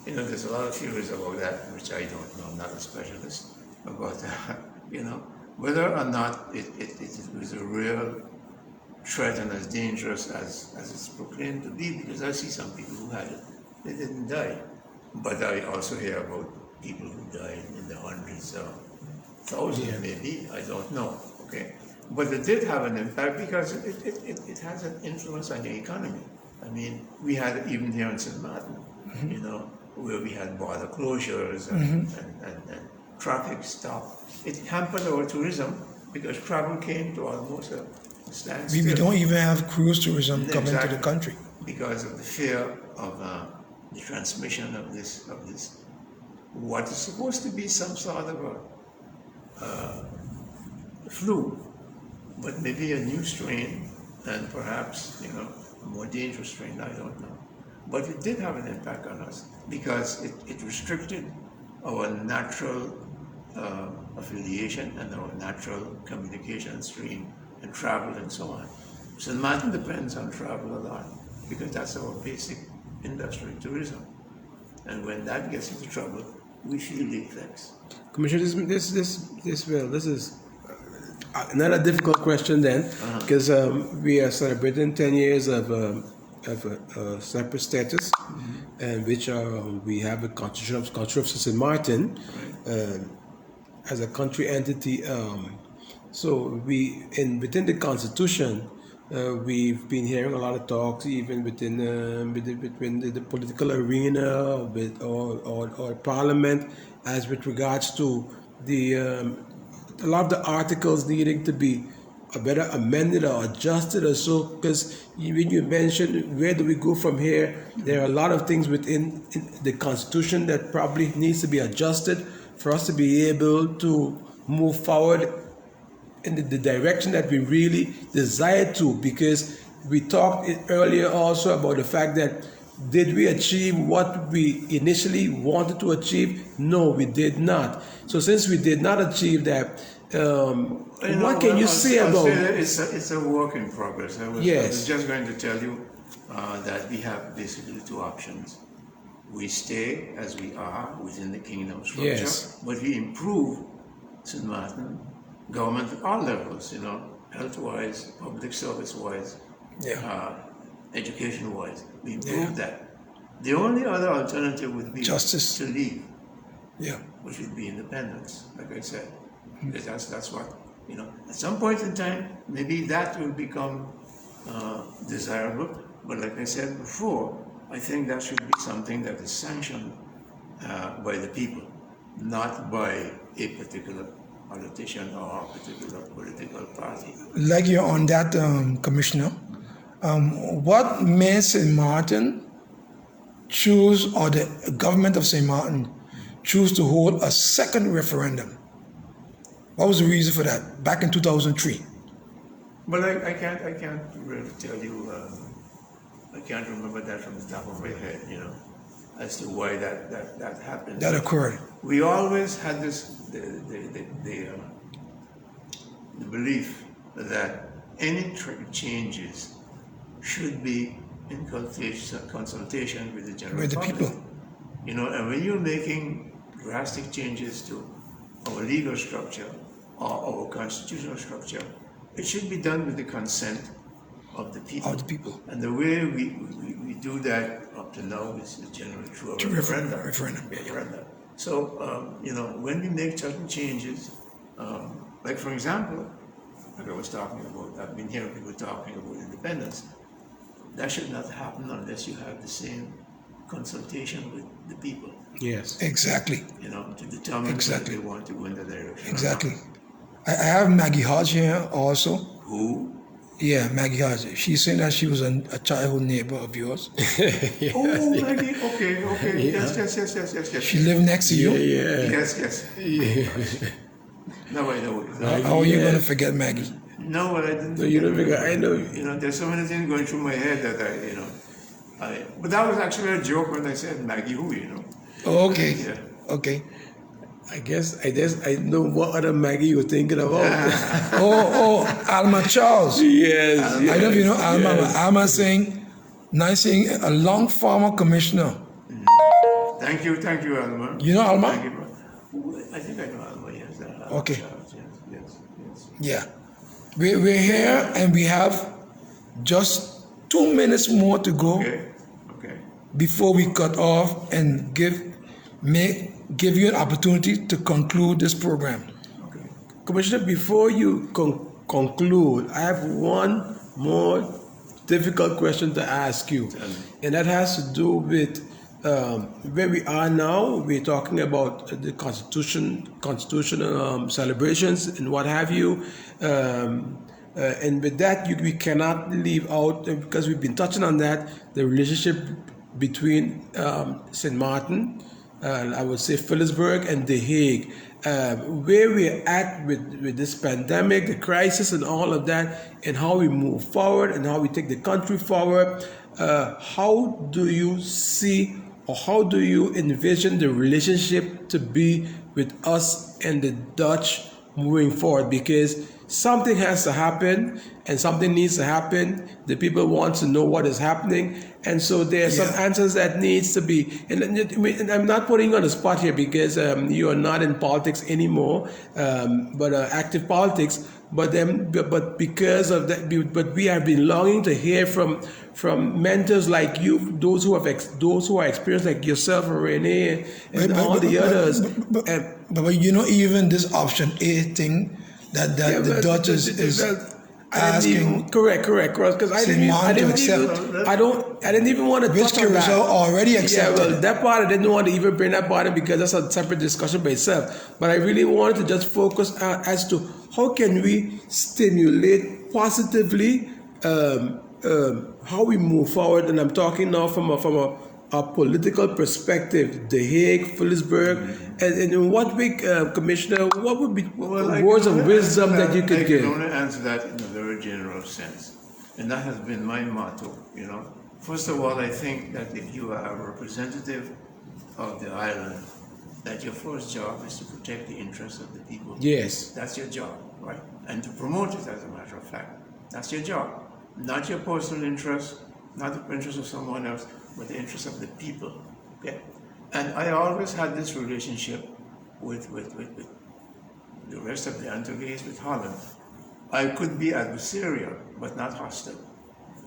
there's a lot of theories about that, which I don't know. I'm not a specialist about, whether or not it was a real threat and as dangerous as it's proclaimed to be, because I see some people who had it, they didn't die. But I also hear about people who died in the hundreds or thousands, maybe, I don't know, okay? But it did have an impact because it has an influence on the economy. I mean, we had it even here in St. Martin, you know, where we had border closures and traffic stop. It hampered our tourism because travel came to almost a standstill. We don't even have cruise tourism coming to the country. Because of the fear of the transmission of this what is supposed to be some sort of a flu, but maybe a new strain, and perhaps, you know, a more dangerous strain, I don't know. But it did have an impact on us because it restricted our natural affiliation and our natural communication stream and travel and so on. St. Martin depends on travel a lot because that's our basic industry, tourism. And when that gets into trouble, we feel the effects. Commissioner, this is another difficult question then, because we are celebrating 10 years of separate status, and which we have a constitution of St. Martin as a country entity. So within the constitution, we've been hearing a lot of talks, even within the political arena or parliament, as with regards to a lot of the articles needing to be better amended or adjusted or so. Because when you mentioned where do we go from here, there are a lot of things within the constitution that probably needs to be adjusted for us to be able to move forward in the direction that we really desire to, because we talked earlier also about the fact that did we achieve what we initially wanted to achieve? No, we did not. So since we did not achieve that, what can you say about it? It's a work in progress. I was just going to tell you that we have basically two options. We stay as we are within the kingdom structure, but we improve St. Martin government at all levels, you know, health-wise, public service-wise, education-wise. We improve that. The only other alternative would be justice to leave, which would be independence, like I said. Because that's what, you know, at some point in time, maybe that will become desirable. But like I said before, I think that should be something that is sanctioned by the people, not by a particular politician or a particular political party. Like you're on that, Commissioner, what made St. Martin choose, or the government of St. Martin choose to hold a second referendum? What was the reason for that back in 2003? Well, I can't really tell you. I can't remember that from the top of my head, you know, as to why that happened. That occurred. We always had this the belief that any changes should be in consultation with the general public. People. You know, and when you're making drastic changes to our legal structure or our constitutional structure, it should be done with the consent of the people. And the way we do that up to now is generally through a referendum. So, you know, when we make certain changes, like for example, like I was talking about, I've been hearing people talking about independence. That should not happen unless you have the same consultation with the people. Yes. Exactly. You know, to determine whether they want to go in that direction. Exactly. I have Maggie Hodge here also. Who? Yeah, Maggie Hodge. She's saying that she was a childhood neighbor of yours. Yes. Oh, Maggie. Okay. Yes. She lived next to you. Yes. No, I know. How are you going to forget Maggie? No, I didn't. No, you don't forget. I know. You know, there's so many things going through my head that but that was actually a joke when I said Maggie who, you know. Oh, okay. Yeah. Okay. I guess I know what other Maggie you're thinking about. Alma Charles. Yes. I don't know if you know Alma. But Alma saying, a long former commissioner. Thank you, Alma. You know Alma? I think I know Alma, yes. Okay. Charles, yes. Yeah. We're here and we have just 2 minutes more to go Okay. before we cut off and give you an opportunity to conclude this program. Okay. Commissioner, before you conclude, I have one more difficult question to ask you, and that has to do with where we are now. We're talking about the constitutional celebrations and what have you, and with that, we cannot leave out, because we've been touching on that, the relationship between St. Maarten, I would say Phillipsburg, and The Hague. Where we're at with this pandemic, the crisis, and all of that, and how we move forward and how we take the country forward. How do you see, or how do you envision the relationship to be with us and the Dutch moving forward? Because something has to happen, and something needs to happen. The people want to know what is happening, and so there are some answers that needs to be. And I'm not putting you on the spot here, because you are not in politics anymore, but active politics. But because of that, but we have been longing to hear from mentors like you, those who are experienced, like yourself and Renee and all the others. But even this option A thing that the Dutch is asking. Correct. Because I didn't even want to touch on that. Already accepted. Yeah, well, that part I didn't want to even bring that part in, because that's a separate discussion by itself. But I really wanted to just focus as to how can we stimulate positively how we move forward. And I'm talking now from a political perspective, The Hague, Phillipsburg, and in what way, Commissioner, what would be words of wisdom that you could give? I can only answer that in a very general sense, and that has been my motto. First of all, I think that if you are a representative of the island, that your first job is to protect the interests of the people. Yes. That's your job, right? And to promote it, as a matter of fact. That's your job. Not your personal interest, not the interest of someone else, but the interest of the people. Okay? And I always had this relationship with the rest of the Antilles, with Holland. I could be adversarial, but not hostile.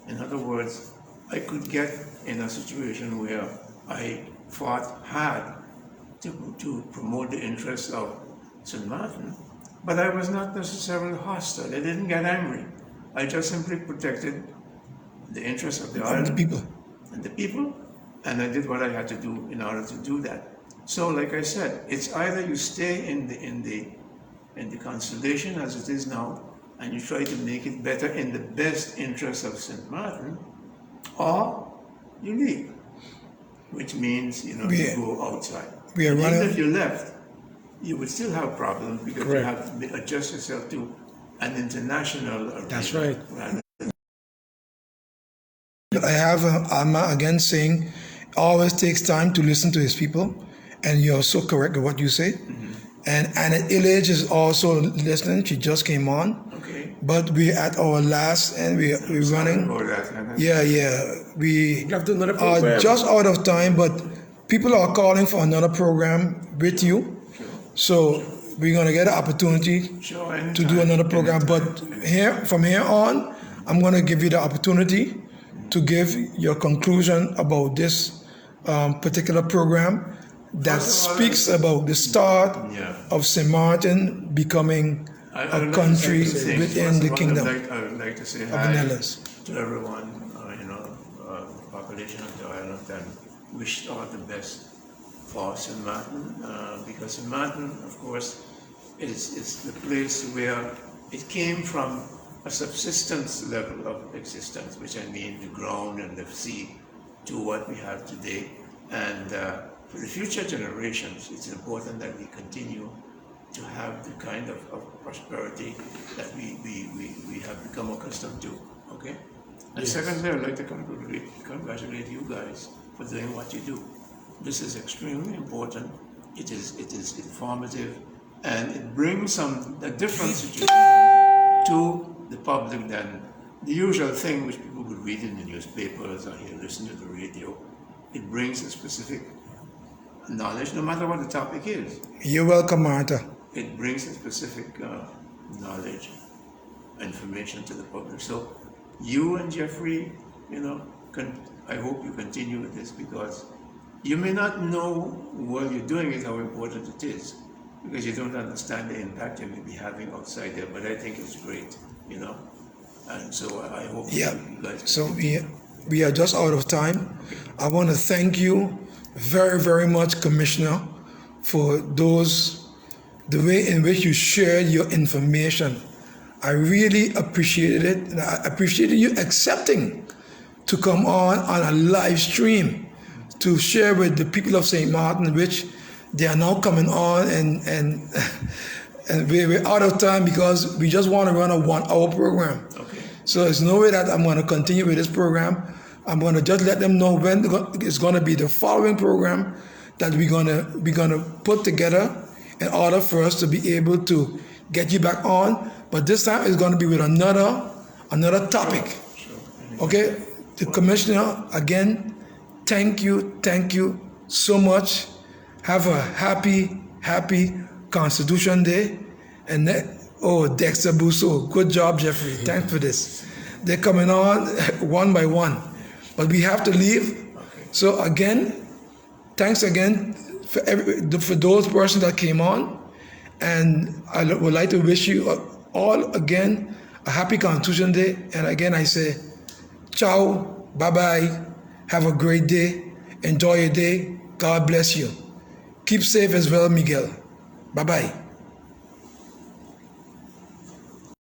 In other words, I could get in a situation where I fought hard to promote the interests of St. Maarten, but I was not necessarily hostile. I didn't get angry. I just simply protected the interests of the island and the people, and I did what I had to do in order to do that. So, like I said, it's either you stay in the constellation as it is now, and you try to make it better in the best interest of St. Maarten, or you leave, which means you go outside. Even if you left, you would still have problems, because you have to adjust yourself to an international arena. That's right. But I have Alma again saying, it always takes time to listen to his people, and you're so correct with what you say. And Anna Illage is also listening. She just came on. Okay. But we're at our last, and we're running. We are just out of time, but people are calling for another program with you. So we're going to get an opportunity to do another program. But from here on, I'm going to give you the opportunity to give your conclusion about this particular program that speaks about the start of St. Maarten becoming a country within the kingdom I would like to say of hi the Netherlands. to everyone, the population of the island, and wish all the best for St. Maarten, because St. Maarten, of course, is the place where it came from a subsistence level of existence, which I mean the ground and the sea, to what we have today. And for the future generations, it's important that we continue to have the kind of prosperity that we have become accustomed to, okay? And secondly, I'd like to congratulate you guys for doing what you do. This is extremely important. It is informative, and it brings a different situation to the public than the usual thing which people would read in the newspapers or hear, listen to the radio. It brings a specific knowledge, no matter what the topic is. You're welcome, Martha. It brings a specific knowledge, information to the public. So you and Jeffrey, I hope you continue with this, because you may not know while you're doing it how important it is, because you don't understand the impact you may be having outside there. But I think it's great, and so I hope Yeah. you guys. So we are just out of time. I want to thank you very, very much, Commissioner, for the way in which you shared your information. I really appreciated it, and I appreciated you accepting to come on a live stream to share with the people of St. Maarten, which they are now coming on, and we're out of time because we just want to run a 1-hour program. Okay. So there's no way that I'm going to continue with this program. I'm going to just let them know when it's going to be the following program that we're going to put together in order for us to be able to get you back on. But this time it's going to be with another topic. Sure. Okay? The Commissioner, again, thank you so much. Have a happy Constitution Day. And Dexter Busso, good job, Jeffrey. Thanks for this. They're coming on one by one, but we have to leave. Okay. So again, thanks again for those persons that came on, and I would like to wish you all again a happy Constitution Day. And again, I say, ciao, bye-bye, have a great day, enjoy your day, God bless you. Keep safe as well, Miguel. Bye-bye.